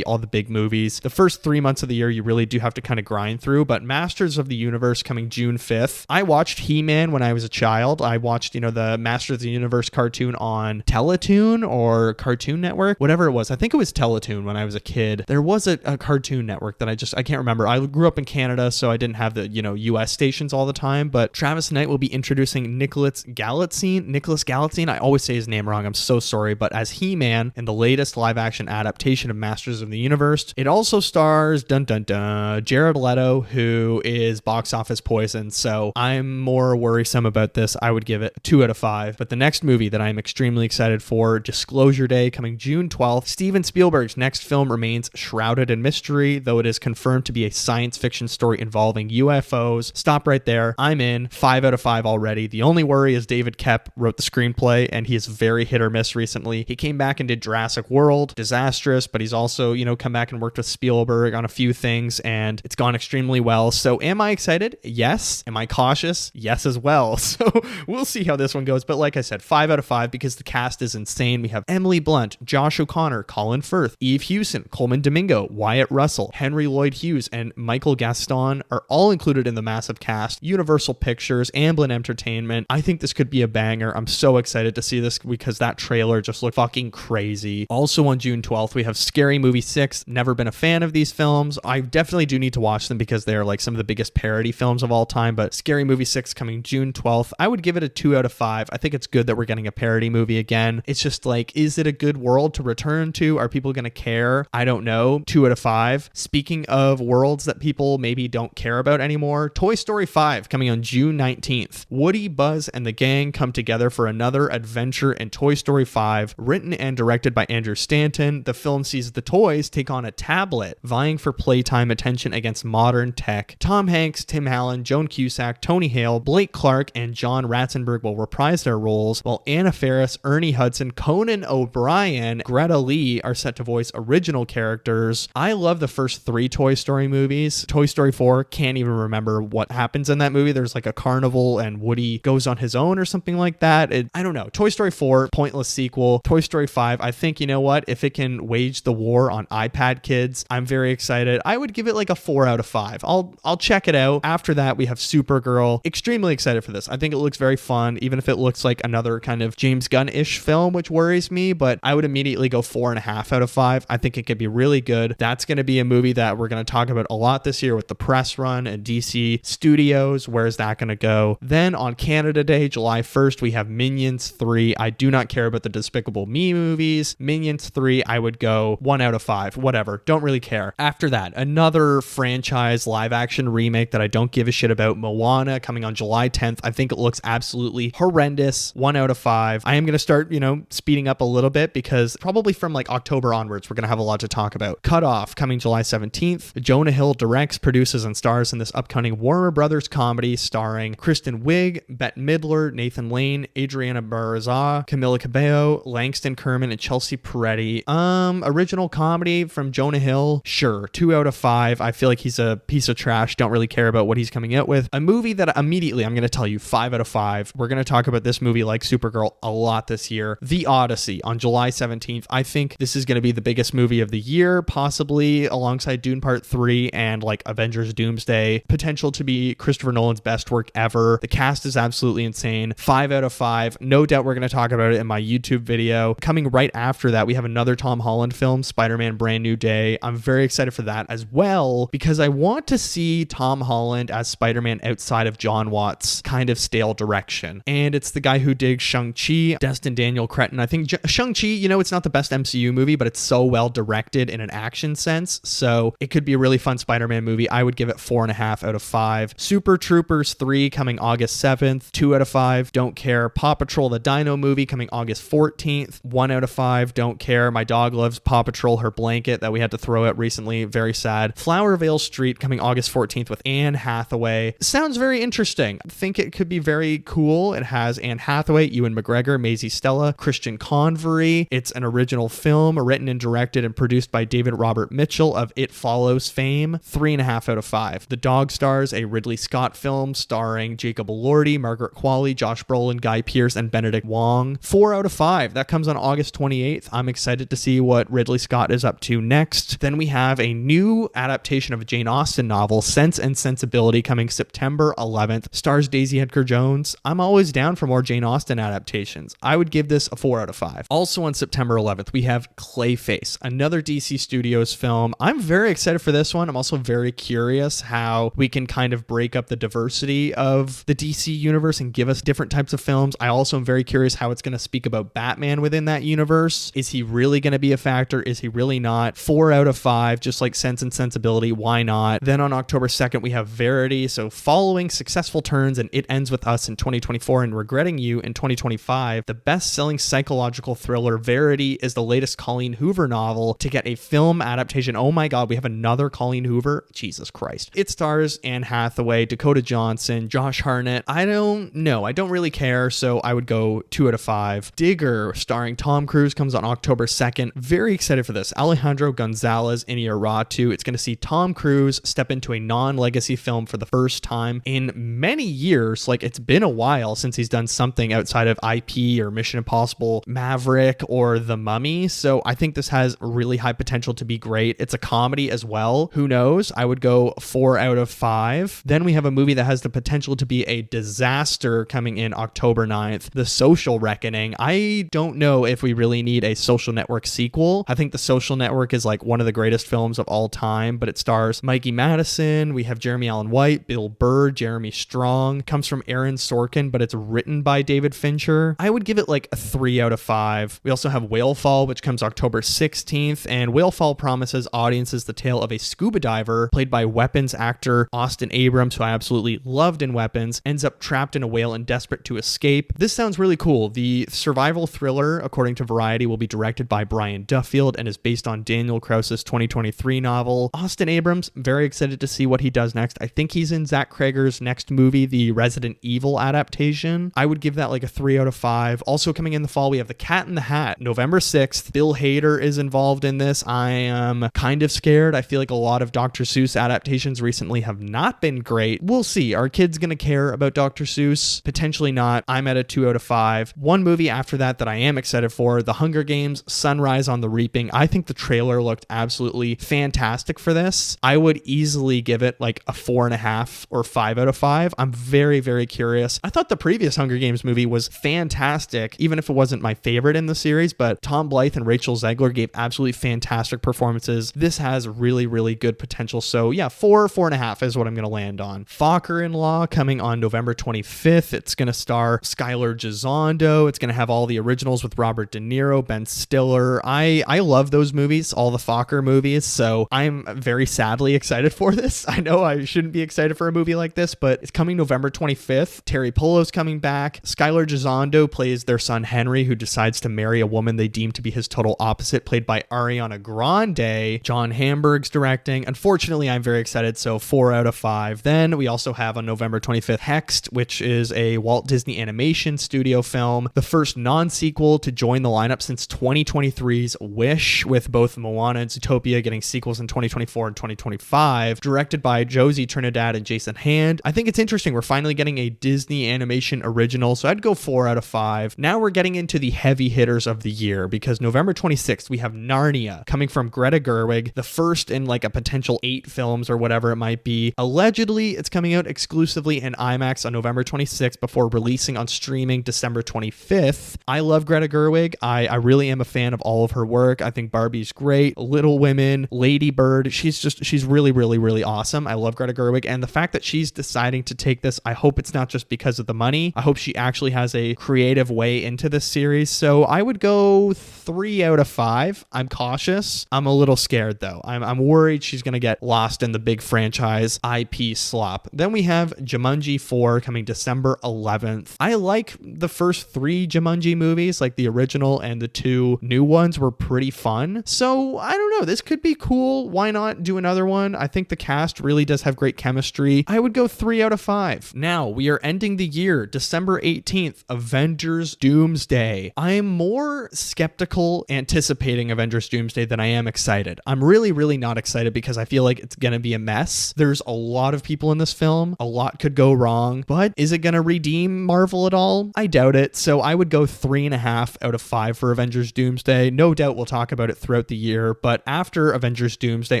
S1: all the big movies. The first 3 months of the year, you really do have to kind of grind through, but Masters of the Universe coming June 5th. I watched He-Man when I was a child. I watched, the Masters of the Universe cartoon on Teletoon or Cartoon Network, whatever it was. I think it was Teletoon when I was a kid. There was a Cartoon Network that I can't remember. I grew up in Canada, so I didn't have the, US stations all the time, but Travis Knight will be introducing Nicholas Galitzine. I always say his name wrong. I'm so sorry, but as He-Man in the latest live-action adaptation of Masters of the Universe. It also stars Jared Leto, who is box office poison, so I'm more worrisome about this. I would give it 2 out of 5. But the next movie that I'm extremely excited for, Disclosure Day, coming June 12th. Steven Spielberg's next film remains shrouded in mystery, though it is confirmed to be a science fiction story involving UFOs. Stop right there. I'm in. 5 out of 5 already. The only worry is David Koepp wrote the screenplay, and he is very hit or miss recently. He came back and did Jurassic World, disastrous, but he's also, come back and worked with Spielberg on a few things, and it's gone extremely well. So am I excited? Yes. Am I cautious? Yes as well. So we'll see how this one goes. But like I said, 5 out of 5 because the cast is insane. We have Emily Blunt, Josh O'Connor, Colin Firth, Eve Hewson, Coleman Domingo, Wyatt Russell, Henry Lloyd Hughes, and Michael Gaston are all included in the massive cast. Universal Pictures, Amblin Entertainment. I think this could be a banger. I'm so excited to see this because that trailer just looked fucking crazy. Also on June 12th, we have Scary Movie 6. Never been a fan of these films. I definitely do need to watch them because they're like some of the biggest parody films of all time, but Scary Movie 6 coming June 12th. I would give it a 2 out of 5. I think it's good that we're getting a parody movie again. It's just like, is it a good world to return to? Are people going to care? I don't know. 2 out of 5. Speaking of worlds that people maybe don't care about anymore, Toy Story 5 coming on June 19th. Woody, Buzz, and the gang come together for another adventure in Toy Story 5, written and directed by Andrew Stanton. The film sees the toys take on a tablet, vying for playtime attention against modern tech. Tom Hanks, Tim Allen, Joan Cusack, Tony Hale, Blake Clark, and John Ratzenberg will reprise their roles, while Anna Faris, Ernie Hudson, Conan O'Brien, Greta Lee are set to voice original characters. I love the first 3 Toy Story movies. Toy Story 4, can't even remember what happens in that movie. There's like a carnival and Woody goes on his own or something like that. I don't know. Toy Story 4, pointless sequel. Toy Story 5, I think, you know what? If it can wage the war on iPad iPad kids. I'm very excited. I would give it like a 4 out of 5. I'll check it out. After that, we have Supergirl. Extremely excited for this. I think it looks very fun, even if it looks like another kind of James Gunn-ish film, which worries me, but I would immediately go 4.5 out of 5. I think it could be really good. That's going to be a movie that we're going to talk about a lot this year with the press run and DC Studios. Where's that going to go? Then on Canada Day, July 1st, we have Minions 3. I do not care about the Despicable Me movies. Minions 3, I would go 1 out of 5. Whatever. Don't really care. After that, another franchise live action remake that I don't give a shit about, Moana, coming on July 10th. I think it looks absolutely horrendous. 1 out of 5. I am going to start, speeding up a little bit because probably from like October onwards, we're going to have a lot to talk about. Cut Off, coming July 17th. Jonah Hill directs, produces, and stars in this upcoming Warner Brothers comedy starring Kristen Wiig, Bette Midler, Nathan Lane, Adriana Barraza, Camila Cabello, Langston Kerman, and Chelsea Peretti. Original comedy from Jonah Hill. Sure. 2 out of 5. I feel like he's a piece of trash. Don't really care about what he's coming out with. A movie that immediately I'm going to tell you 5 out of 5. We're going to talk about this movie like Supergirl a lot this year. The Odyssey on July 17th. I think this is going to be the biggest movie of the year, possibly alongside Dune Part 3 and like Avengers Doomsday. Potential to be Christopher Nolan's best work ever. The cast is absolutely insane. 5 out of 5. No doubt we're going to talk about it in my YouTube video. Coming right after that, we have another Tom Holland film, Spider-Man Brand New Day. I'm very excited for that as well because I want to see Tom Holland as Spider-Man outside of John Watts' kind of stale direction. And it's the guy who did Shang-Chi, Destin Daniel Cretton. I think Shang-Chi, it's not the best MCU movie, but it's so well directed in an action sense. So it could be a really fun Spider-Man movie. I would give it 4.5 out of 5. Super Troopers 3 coming August 7th. 2 out of 5. Don't care. Paw Patrol the Dino movie coming August 14th. 1 out of 5. Don't care. My dog loves Paw Patrol, her blanket that we had to throw out recently. Very sad. Flowervale Street coming August 14th with Anne Hathaway. Sounds very interesting. I think it could be very cool. It has Anne Hathaway, Ewan McGregor, Maisie Stella, Christian Convery. It's an original film written and directed and produced by David Robert Mitchell of It Follows fame. 3.5 out of 5. The Dog Stars, a Ridley Scott film starring Jacob Elordi, Margaret Qualley, Josh Brolin, Guy Pearce, and Benedict Wong. 4 out of 5. That comes on August 28th. I'm excited to see what Ridley Scott is up to next. Then we have a new adaptation of a Jane Austen novel, Sense and Sensibility, coming September 11th. Stars Daisy Edgar Jones. I'm always down for more Jane Austen adaptations. I would give this a 4 out of 5. Also on September 11th, we have Clayface, another DC Studios film. I'm very excited for this one. I'm also very curious how we can kind of break up the diversity of the DC universe and give us different types of films. I also am very curious how it's going to speak about Batman within that universe. Is he really going to be a factor? Is he really not? 4 out of 5, just like Sense and Sensibility. Why not? Then on October 2nd, we have Verity. So following successful turns and It Ends With Us in 2024 and Regretting You in 2025, the best-selling psychological thriller Verity is the latest Colleen Hoover novel to get a film adaptation. Oh my God, we have another Colleen Hoover. Jesus Christ. It stars Anne Hathaway, Dakota Johnson, Josh Hartnett. I don't know. I don't really care, so I would go 2 out of 5. Digger, starring Tom Cruise, comes on October 2nd. Very excited for this. Alejandro Gonzalez Iñárritu. It's going to see Tom Cruise step into a non-legacy film for the first time in many years. Like, it's been a while since he's done something outside of IP or Mission Impossible, Maverick, or The Mummy. So I think this has really high potential to be great. It's a comedy as well. Who knows? I would go 4 out of 5. Then we have a movie that has the potential to be a disaster coming in October 9th, The Social Reckoning. I don't know if we really need a Social Network sequel. I think The Social Network is like one of the greatest films of all time, but it stars Mikey Madison. We have Jeremy Allen White, Bill Burr, Jeremy Strong. It comes from Aaron Sorkin, but it's written by David Fincher. I would give it like a 3 out of 5. We also have Whalefall, which comes October 16th, and Whalefall promises audiences the tale of a scuba diver played by Weapons actor Austin Abrams, who I absolutely loved in Weapons, ends up trapped in a whale and desperate to escape. This sounds really cool. The survival thriller, according to Variety, will be directed by Brian Duffield and is based on Daniel Krause's 2023 novel. Austin Abrams, very excited to see what he does next. I think he's in Zach Krager's next movie, the Resident Evil adaptation. I would give that like a 3 out of 5. Also coming in the fall, we have The Cat in the Hat, November 6th. Bill Hader is involved in this. I am kind of scared. I feel like a lot of Dr. Seuss adaptations recently have not been great. We'll see. Are kids going to care about Dr. Seuss? Potentially not. I'm at a 2 out of 5. One movie after that I am excited for, The Hunger Games, Sunrise on the Reaping. I think the trailer trailer looked absolutely fantastic for this. I would easily give it like a 4.5 or 5 out of 5. I'm very, very curious. I thought the previous Hunger Games movie was fantastic, even if it wasn't my favorite in the series, but Tom Blythe and Rachel Zegler gave absolutely fantastic performances. This has really, really good potential. So yeah, 4.5 is what I'm going to land on. Focker-in-Law coming on November 25th. It's going to star Skylar Gisondo. It's going to have all the originals with Robert De Niro, Ben Stiller. I love those movies, all the Focker movies, so I'm very sadly excited for this. I know I shouldn't be excited for a movie like this, but it's coming November 25th. Terry Polo's coming back. Skylar Gisondo plays their son Henry, who decides to marry a woman they deem to be his total opposite, played by Ariana Grande. John Hamburg's directing. Unfortunately, I'm very excited, so 4 out of 5. Then we also have on November 25th Hexed, which is a Walt Disney Animation Studio film, the first non-sequel to join the lineup since 2023's Wish, with both Moana and Zootopia getting sequels in 2024 and 2025, directed by Josie Trinidad and Jason Hand. I think it's interesting. We're finally getting a Disney animation original, so I'd go 4 out of 5. Now we're getting into the heavy hitters of the year, because November 26th, we have Narnia coming from Greta Gerwig, the first in like a potential 8 films or whatever it might be. Allegedly, it's coming out exclusively in IMAX on November 26th before releasing on streaming December 25th. I love Greta Gerwig. I really am a fan of all of her work. I think Barbie's great. Little Women, Lady Bird. She's really, really, really awesome. I love Greta Gerwig. And the fact that she's deciding to take this, I hope it's not just because of the money. I hope she actually has a creative way into this series. So I would go 3 out of 5. I'm cautious. I'm a little scared though. I'm worried she's going to get lost in the big franchise IP slop. Then we have Jumanji 4 coming December 11th. I like the first 3 Jumanji movies, like the original and the 2 new ones were pretty fun. So I don't know. This could be cool. Why not do another one? I think the cast really does have great chemistry. I would go 3 out of 5. Now we are ending the year, December 18th, Avengers Doomsday. I'm more skeptical anticipating Avengers Doomsday than I am excited. I'm really, really not excited because I feel like it's going to be a mess. There's a lot of people in this film. A lot could go wrong, but is it going to redeem Marvel at all? I doubt it. So I would go 3.5 out of 5 for Avengers Doomsday. No doubt we'll talk about it throughout the year, but after Avengers Doomsday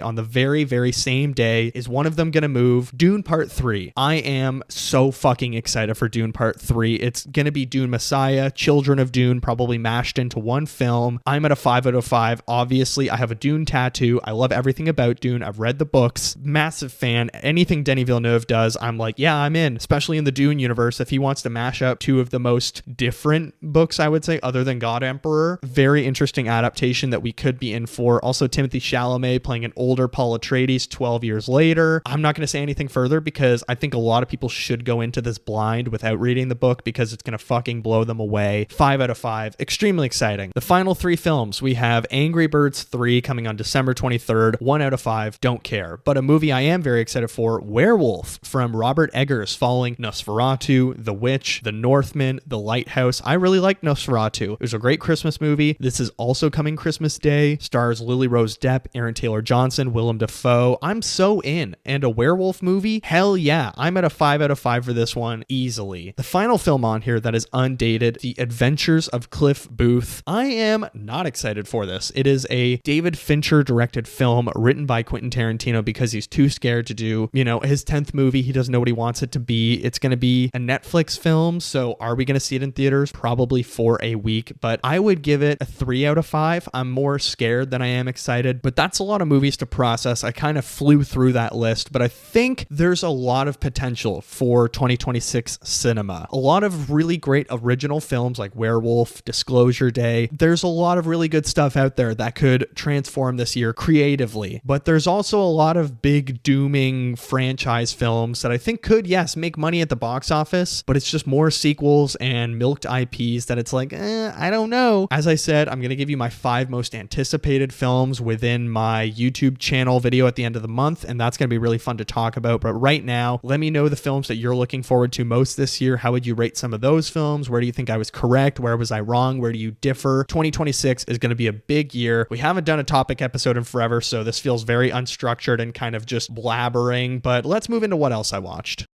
S1: on the very, very same day, is one of them going to move? Dune Part 3. I am so fucking excited for Dune Part 3. It's going to be Dune Messiah, Children of Dune, probably mashed into one film. I'm at a 5 out of 5. Obviously, I have a Dune tattoo. I love everything about Dune. I've read the books. Massive fan. Anything Denis Villeneuve does, I'm like, yeah, I'm in, especially in the Dune universe. If he wants to mash up 2 of the most different books, I would say, other than God Emperor, very interesting adaptation that we could be in for. Also, Timothée Chalamet playing an older Paul Atreides 12 years later. I'm not going to say anything further because I think a lot of people should go into this blind without reading the book because it's going to fucking blow them away. 5 out of 5. Extremely exciting. The final 3 films, we have Angry Birds 3 coming on December 23rd. 1 out of 5. Don't care. But a movie I am very excited for, Werewolf, from Robert Eggers, following Nosferatu, The Witch, The Northman, The Lighthouse. I really like Nosferatu. It was a great Christmas movie. This is also coming Christmas Day. Stars Lily Rose Depp, Aaron Taylor Johnson, Willem Dafoe. I'm so in. And a werewolf movie? Hell yeah. I'm at a 5 out of 5 for this one, easily. The final film on here that is undated, The Adventures of Cliff Booth. I am not excited for this. It is a David Fincher directed film written by Quentin Tarantino because he's too scared to do, his 10th movie. He doesn't know what he wants it to be. It's going to be a Netflix film. So are we going to see it in theaters? Probably for a week, but I would give it a 3 out of 5. I'm more scared than I am excited, but that's a lot of movies to process. I kind of flew through that list, but I think there's a lot of potential for 2026 cinema. A lot of really great original films like Werewolf, Disclosure Day. There's a lot of really good stuff out there that could transform this year creatively, but there's also a lot of big dooming franchise films that I think could, yes, make money at the box office, but it's just more sequels and milked IPs that it's like, I don't know. As I said, I'm going to give you my 5 most anticipated films within my YouTube channel video at the end of the month, and that's going to be really fun to talk about. But right now, let me know the films that you're looking forward to most this year. How would you rate some of those films? Where do you think I was correct? Where was I wrong? Where do you differ? 2026 is going to be a big year. We haven't done a topic episode in forever, so this feels very unstructured and kind of just blabbering, but let's move into what else I watched.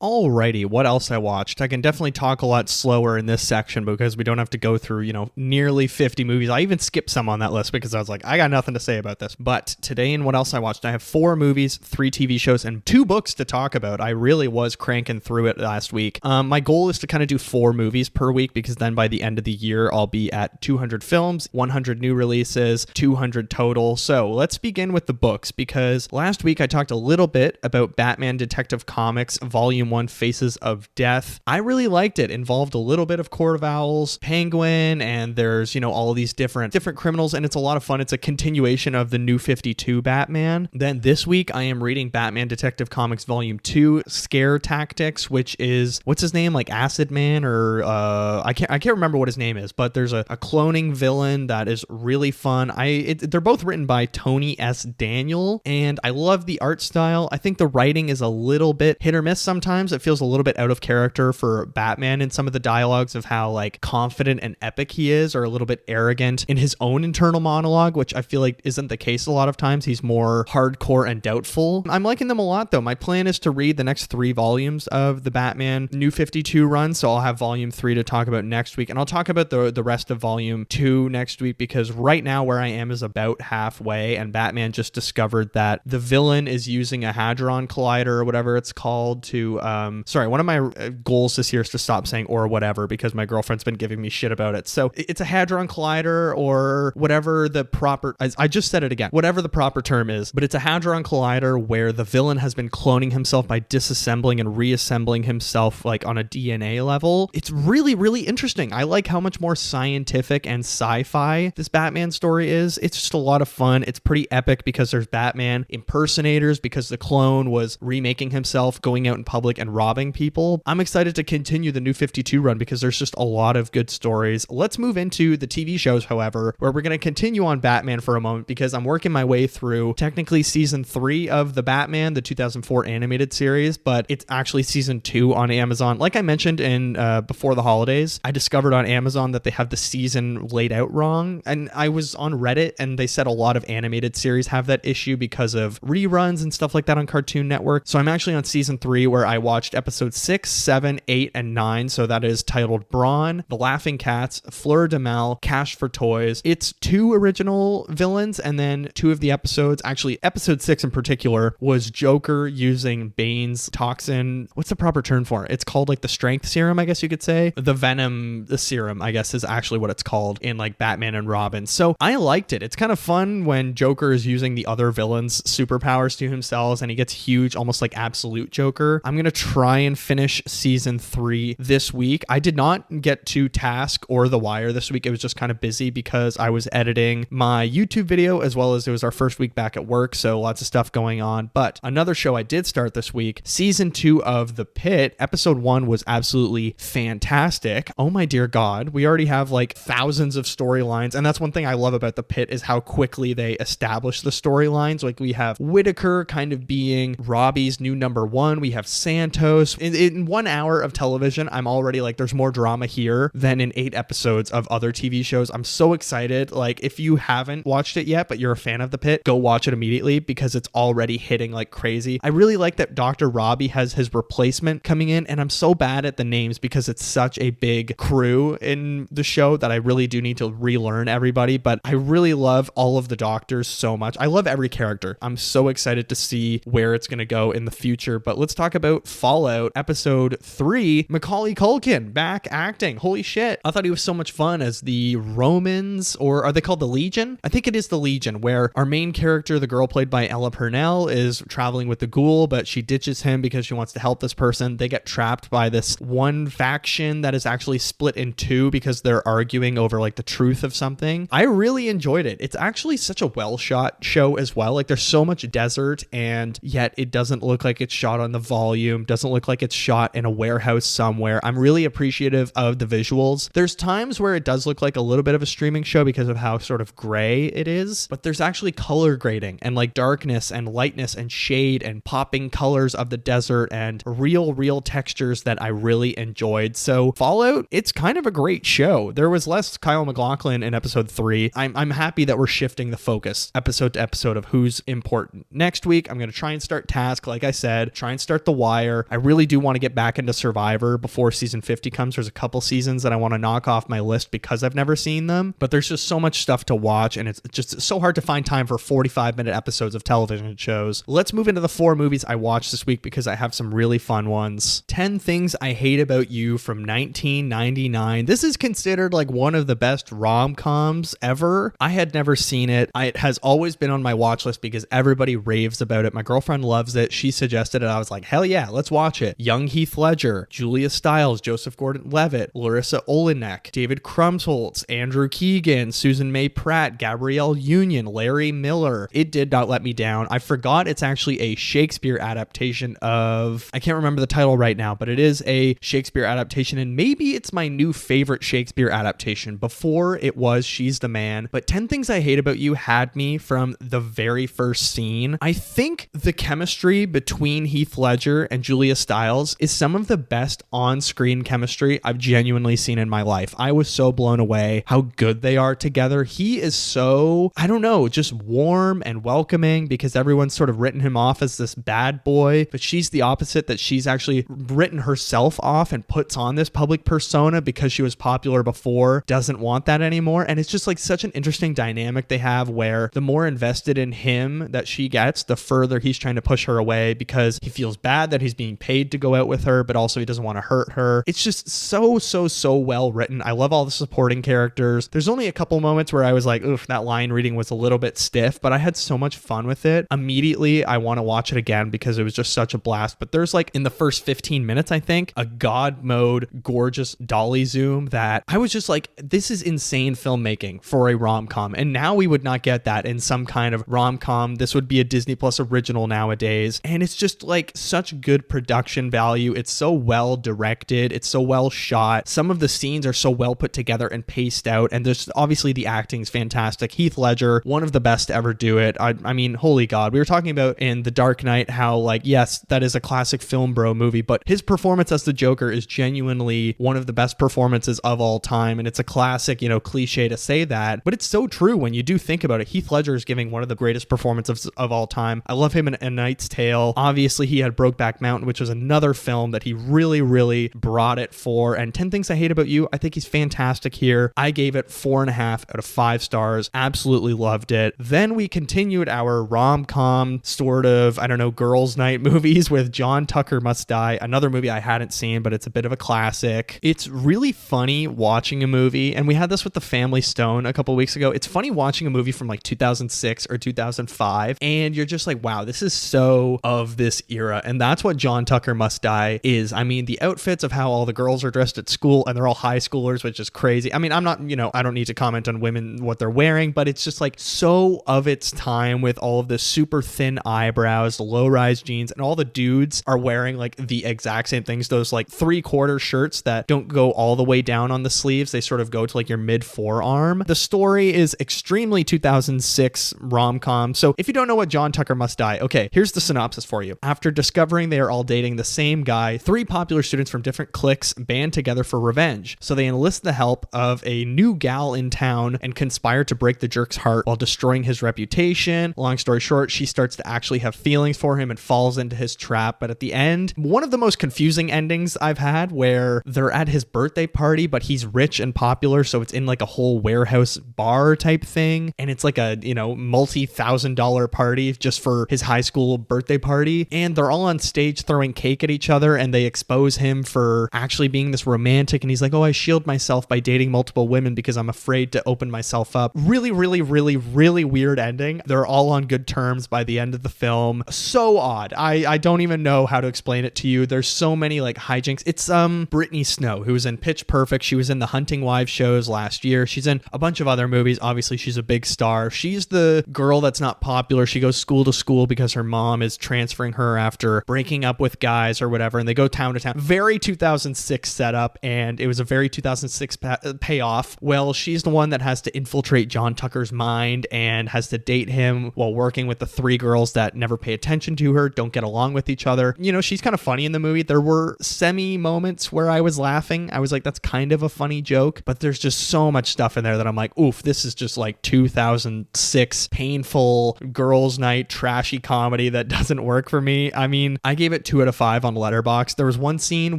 S1: Alrighty, what else I watched? I can definitely talk a lot slower in this section because we don't have to go through, nearly 50 movies. I even skipped some on that list because I was like, I got nothing to say about this. But today in what else I watched, I have 4 movies, 3 TV shows, and 2 books to talk about. I really was cranking through it last week. My goal is to kind of do 4 movies per week because then by the end of the year, I'll be at 200 films, 100 new releases, 200 total. So let's begin with the books because last week I talked a little bit about Batman Detective Comics Volume 1 Faces of Death. I really liked it. Involved a little bit of Court of Owls, Penguin, and there's, all of these different criminals, and it's a lot of fun. It's a continuation of the New 52 Batman. Then this week I am reading Batman Detective Comics Volume 2 Scare Tactics, which is, what's his name? Like Acid Man or I can't remember what his name is, but there's a cloning villain that is really fun. They're both written by Tony S. Daniel, and I love the art style. I think the writing is a little bit hit or miss sometimes. It feels a little bit out of character for Batman in some of the dialogues of how like confident and epic he is, or a little bit arrogant in his own internal monologue, which I feel like isn't the case a lot of times. He's more hardcore and doubtful. I'm liking them a lot though. My plan is to read the next 3 volumes of the Batman New 52 run, so I'll have volume 3 to talk about next week, and I'll talk about the rest of volume 2 next week because right now where I am is about halfway, and Batman just discovered that the villain is using a hadron collider or whatever it's called to one of my goals this year is to stop saying or whatever because my girlfriend's been giving me shit about it. So it's a hadron collider or whatever the proper, I just said it again, whatever the proper term is, but it's a hadron collider where the villain has been cloning himself by disassembling and reassembling himself like on a DNA level. It's really, really interesting. I like how much more scientific and sci-fi this Batman story is. It's just a lot of fun. It's pretty epic because there's Batman impersonators because the clone was remaking himself, going out in public and robbing people. I'm excited to continue the New 52 run because there's just a lot of good stories. Let's move into the TV shows, however, where we're going to continue on Batman for a moment because I'm working my way through technically season 3 of the Batman, the 2004 animated series, but it's actually season 2 on Amazon. Like I mentioned in before the holidays, I discovered on Amazon that they have the season laid out wrong, and I was on Reddit and they said a lot of animated series have that issue because of reruns and stuff like that on Cartoon Network. So I'm actually on season 3 where I watched episodes 6, 7, 8, and 9. So that is titled Brawn, The Laughing Cats, Fleur de Mal, Cash for Toys. It's 2 original villains and then 2 of the episodes. Actually, episode 6 in particular was Joker using Bane's toxin. What's the proper term for it? It's called like the strength serum, I guess you could say. The venom, the serum, I guess is actually what it's called in like Batman and Robin. So I liked it. It's kind of fun when Joker is using the other villains' superpowers to himself and he gets huge, almost like absolute Joker. I'm going to try and finish season 3 this week. I did not get to Task or The Wire this week. It was just kind of busy because I was editing my YouTube video as well as it was our first week back at work. So lots of stuff going on. But another show I did start this week, season 2 of The Pitt. Episode 1 was absolutely fantastic. Oh my dear God. We already have like thousands of storylines. And that's one thing I love about The Pitt is how quickly they establish the storylines. Like we have Whitaker kind of being Robbie's new number 1. We have Santos. In 1 hour of television, I'm already like, there's more drama here than in 8 episodes of other TV shows. I'm so excited. Like if you haven't watched it yet, but you're a fan of The Pitt, go watch it immediately because it's already hitting like crazy. I really like that Dr. Robbie has his replacement coming in, and I'm so bad at the names because it's such a big crew in the show that I really do need to relearn everybody, but I really love all of the doctors so much. I love every character. I'm so excited to see where it's going to go in the future, but let's talk about Fallout episode 3. Macaulay Culkin back acting. Holy shit. I thought he was so much fun as the Romans, or are they called the Legion? I think it is the Legion, where our main character, the girl played by Ella Purnell, is traveling with the ghoul, but she ditches him because she wants to help this person. They get trapped by this one faction that is actually split in 2 because they're arguing over like the truth of something. I really enjoyed it. It's actually such a well shot show as well. Like there's so much desert and yet it doesn't look like it's shot on the volume, doesn't look like it's shot in a warehouse somewhere. I'm really appreciative of the visuals. There's times where it does look like a little bit of a streaming show because of how sort of gray it is, but there's actually color grading and like darkness and lightness and shade and popping colors of the desert and real textures that I really enjoyed. So Fallout, it's kind of a great show. There was less Kyle MacLachlan in episode 3. I'm happy that we're shifting the focus episode to episode of who's important. Next week, I'm going to try and start Task, like I said, try and start The Wire. Empire. I really do want to get back into Survivor before season 50 comes. There's a couple seasons that I want to knock off my list because I've never seen them, but there's just so much stuff to watch, and it's just so hard to find time for 45-minute episodes of television shows. Let's move into the 4 movies I watched this week because I have some really fun ones. 10 Things I Hate About You from 1999. This is considered like one of the best rom-coms ever. I had never seen it. It has always been on my watch list because everybody raves about it. My girlfriend loves it. She suggested it. I was like, hell yeah, let's watch it. Young Heath Ledger, Julia Stiles, Joseph Gordon-Levitt, Larissa Olenek, David Krumholtz, Andrew Keegan, Susan May Pratt, Gabrielle Union, Larry Miller. It did not let me down. I forgot it's actually a Shakespeare adaptation of, I can't remember the title right now, but it is a Shakespeare adaptation, and maybe it's my new favorite Shakespeare adaptation. Before it was She's the Man, but 10 Things I Hate About You had me from the very first scene. I think the chemistry between Heath Ledger and Julia Stiles is some of the best on-screen chemistry I've genuinely seen in my life. I was so blown away how good they are together. He is so, I don't know, just warm and welcoming because everyone's sort of written him off as this bad boy, but she's the opposite, that she's actually written herself off and puts on this public persona because she was popular before, doesn't want that anymore. And it's just like such an interesting dynamic they have where the more invested in him that she gets, the further he's trying to push her away because he feels bad that he's being paid to go out with her, but also he doesn't want to hurt her. It's just so well written. I love all the supporting characters. There's only a couple moments where I was like, oof, that line reading was a little bit stiff, but I had so much fun with it. Immediately, I want to watch it again because it was just such a blast. But there's like in the first 15 minutes, I think, a God mode, gorgeous dolly zoom that I was just like, this is insane filmmaking for a rom-com. And now we would not get that in some kind of rom-com. This would be a Disney Plus original nowadays. And it's just like such good production value. It's so well directed. It's so well shot. Some of the scenes are so well put together and paced out. And there's obviously the acting's fantastic. Heath Ledger, one of the best to ever do it. I mean, holy God. We were talking about in The Dark Knight how, like, yes, that is a classic film bro movie, but his performance as the Joker is genuinely one of the best performances of all time. And it's a classic, cliche to say that, but it's so true when you do think about it. Heath Ledger is giving one of the greatest performances of all time. I love him in A Knight's Tale. Obviously, he had Brokeback Mountain, which was another film that he really brought it for. And 10 Things I Hate About You, I think he's fantastic here. I gave it 4.5 out of 5 stars. Absolutely loved it. Then we continued our rom-com sort of, girls' night movies with John Tucker Must Die, another movie I hadn't seen, but it's a bit of a classic. It's really funny watching a movie, and we had this with The Family Stone a couple weeks ago. It's funny watching a movie from like 2006 or 2005, and you're just like, wow, this is so of this era. And that's what John Tucker Must Die is. I mean, the outfits of how all the girls are dressed at school, and they're all high schoolers, which is crazy. I mean, I'm not, I don't need to comment on women, what they're wearing, but it's just like so of its time with all of the super thin eyebrows, low-rise jeans, and all the dudes are wearing like the exact same things, those like 3/4 shirts that don't go all the way down on the sleeves. They sort of go to like your mid forearm. The story is extremely 2006 rom-com. So if you don't know what John Tucker Must Die, okay, here's the synopsis for you. After discovering they are all dating the same guy, 3 popular students from different cliques band together for revenge. So they enlist the help of a new gal in town and conspire to break the jerk's heart while destroying his reputation. Long story short, she starts to actually have feelings for him and falls into his trap. But at the end, one of the most confusing endings I've had, where they're at his birthday party, but he's rich and popular, so it's in like a whole warehouse bar type thing, and it's like a multi-$1,000 party just for his high school birthday party, and they're all on stage throwing cake at each other, and they expose him for actually being this romantic, and he's like, oh, I shield myself by dating multiple women because I'm afraid to open myself up. Really weird ending. They're all on good terms by the end of the film. So odd. I don't even know how to explain it to you. There's so many like hijinks. It's Brittany Snow, who was in Pitch Perfect. She was in the Hunting Wives shows last year. She's in a bunch of other movies. Obviously, she's a big star. She's the girl that's not popular. She goes school to school because her mom is transferring her after breaking up with guys or whatever, and they go town to town. Very 2006 setup, and it was a very 2006 payoff. Well, she's the one that has to infiltrate John Tucker's mind and has to date him while working with the 3 girls that never pay attention to her, don't get along with each other. She's kind of funny in the movie. There were semi moments where I was laughing. I was like, that's kind of a funny joke, but there's just so much stuff in there that I'm like, oof, this is just like 2006 painful girls' night trashy comedy that doesn't work for me. I mean, I gave it it 2 out of 5 on Letterboxd. There was one scene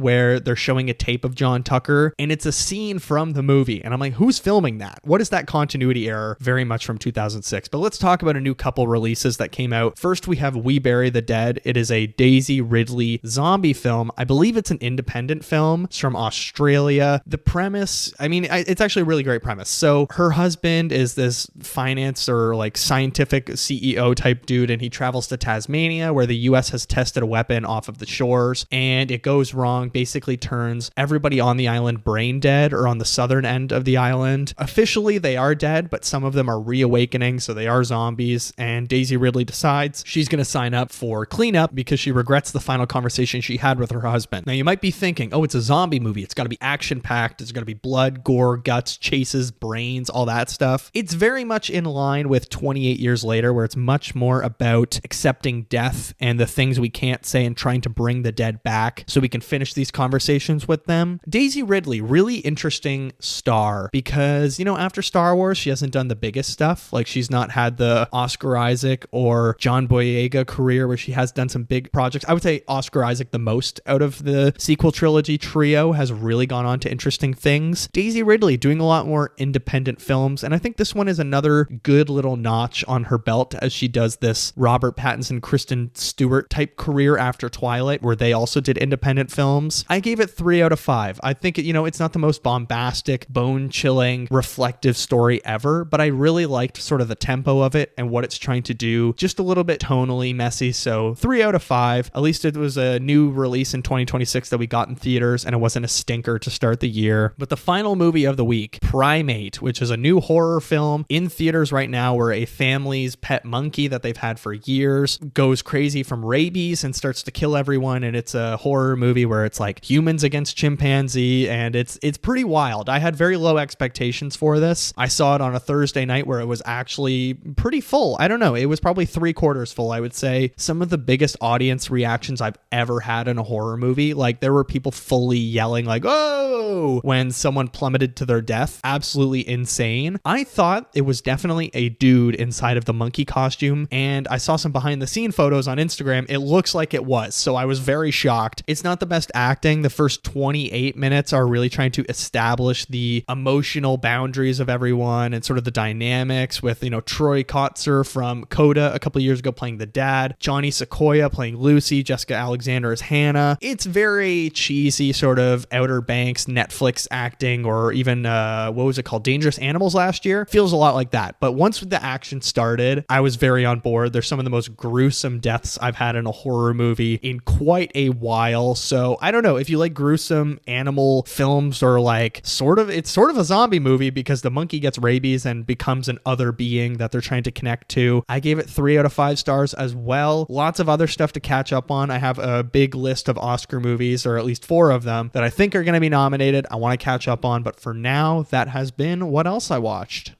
S1: where they're showing a tape of John Tucker, and it's a scene from the movie. And I'm like, who's filming that? What is that continuity error? Very much from 2006. But let's talk about a new couple releases that came out. First, we have We Bury the Dead. It is a Daisy Ridley zombie film. I believe it's an independent film. It's from Australia. The premise, it's actually a really great premise. So her husband is this finance or like scientific CEO type dude, and he travels to Tasmania where the US has tested a weapon off of the shores, and it goes wrong, basically turns everybody on the island brain dead, or on the southern end of the island. Officially, they are dead, but some of them are reawakening, so they are zombies, and Daisy Ridley decides she's going to sign up for cleanup because she regrets the final conversation she had with her husband. Now, you might be thinking, oh, it's a zombie movie. It's got to be action-packed. There's going to be blood, gore, guts, chases, brains, all that stuff. It's very much in line with 28 Years Later, where it's much more about accepting death and the things we can't say and trying to bring the dead back so we can finish these conversations with them. Daisy Ridley, really interesting star because, after Star Wars, she hasn't done the biggest stuff. Like, she's not had the Oscar Isaac or John Boyega career where she has done some big projects. I would say Oscar Isaac the most out of the sequel trilogy trio, has really gone on to interesting things. Daisy Ridley doing a lot more independent films, and I think this one is another good little notch on her belt as she does this Robert Pattinson, Kristen Stewart type career after Twilight, where they also did independent films. I gave it 3 out of 5. I think it's not the most bombastic, bone-chilling, reflective story ever, but I really liked sort of the tempo of it and what it's trying to do. Just a little bit tonally messy, so 3 out of 5. At least it was a new release in 2026 that we got in theaters, and it wasn't a stinker to start the year. But the final movie of the week, Primate, which is a new horror film in theaters right now, where a family's pet monkey that they've had for years goes crazy from rabies and starts to kill everyone, and it's a horror movie where it's like humans against chimpanzee, and it's pretty wild. I had very low expectations for this. I saw it on a Thursday night where it was actually pretty full. I don't know, it was probably 3/4 full, I would say. Some of the biggest audience reactions I've ever had in a horror movie. Like, there were people fully yelling like, "Oh!" when someone plummeted to their death. Absolutely insane. I thought it was definitely a dude inside of the monkey costume, and I saw some behind the scene photos on Instagram. It looks like it was, so I was very shocked. It's not the best acting. The first 28 minutes are really trying to establish the emotional boundaries of everyone and sort of the dynamics with, Troy Kotzer from Coda a couple of years ago playing the dad, Johnny Sequoia playing Lucy, Jessica Alexander as Hannah. It's very cheesy, sort of Outer Banks, Netflix acting, or even, what was it called? Dangerous Animals last year? Feels a lot like that. But once the action started, I was very on board. There's some of the most gruesome deaths I've had in a horror movie in quite a while. So I don't know if you like gruesome animal films, or like it's sort of a zombie movie because the monkey gets rabies and becomes an other being that they're trying to connect to. I gave it 3 out of 5 stars as well. Lots of other stuff to catch up on. I have a big list of Oscar movies, or at least 4 of them, that I think are going to be nominated. I want to catch up on, but for now, that has been what else I watched.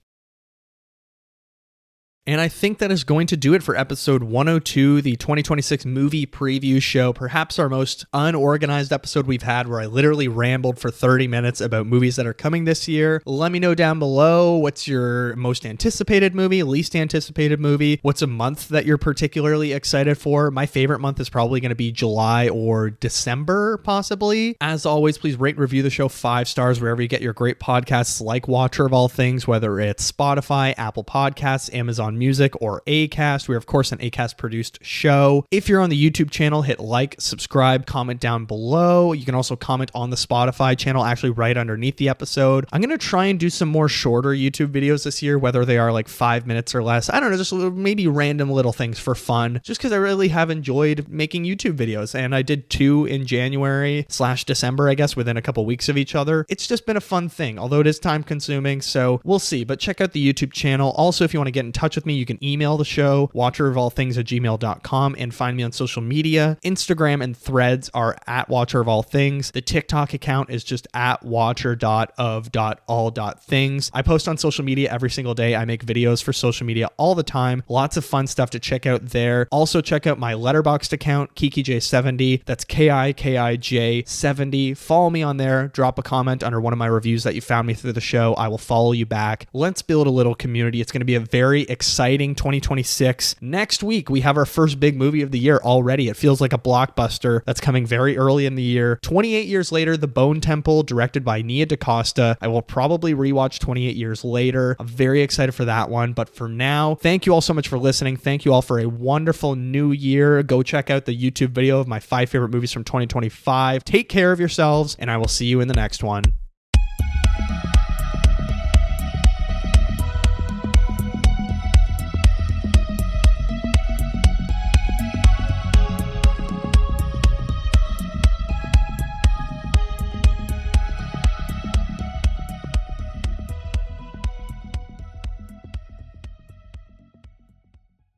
S1: And I think that is going to do it for episode 102, the 2026 movie preview show, perhaps our most unorganized episode we've had, where I literally rambled for 30 minutes about movies that are coming this year. Let me know down below, what's your most anticipated movie, least anticipated movie? What's a month that you're particularly excited for? My favorite month is probably going to be July or December, possibly. As always, please rate and review the show 5 stars wherever you get your great podcasts like Watcher of All Things, whether it's Spotify, Apple Podcasts, Amazon Music, or Acast. We're, of course, an Acast produced show. If you're on the YouTube channel, hit like, subscribe, comment down below. You can also comment on the Spotify channel, actually right underneath the episode. I'm going to try and do some more shorter YouTube videos this year, whether they are like 5 minutes or less. I don't know, just maybe random little things for fun, just because I really have enjoyed making YouTube videos. And I did 2 in January/December, I guess, within a couple weeks of each other. It's just been a fun thing, although it is time consuming, so we'll see. But check out the YouTube channel. Also, if you want to get in touch with me, you can email the show, watcherofallthings@gmail.com, and find me on social media. Instagram and Threads are at watcherofallthings. The TikTok account is just at watcher.of.all.things. I post on social media every single day. I make videos for social media all the time. Lots of fun stuff to check out there. Also check out my Letterboxd account, KikiJ70. That's KIKIJ70. Follow me on there. Drop a comment under one of my reviews that you found me through the show. I will follow you back. Let's build a little community. It's going to be a very exciting exciting 2026. Next week, we have our first big movie of the year already. It feels like a blockbuster that's coming very early in the year. 28 years later, The Bone Temple, directed by Nia DaCosta. I will probably rewatch 28 years later. I'm very excited for that one. But for now, thank you all so much for listening. Thank you all for a wonderful new year. Go check out the YouTube video of my 5 favorite movies from 2025. Take care of yourselves, and I will see you in the next one.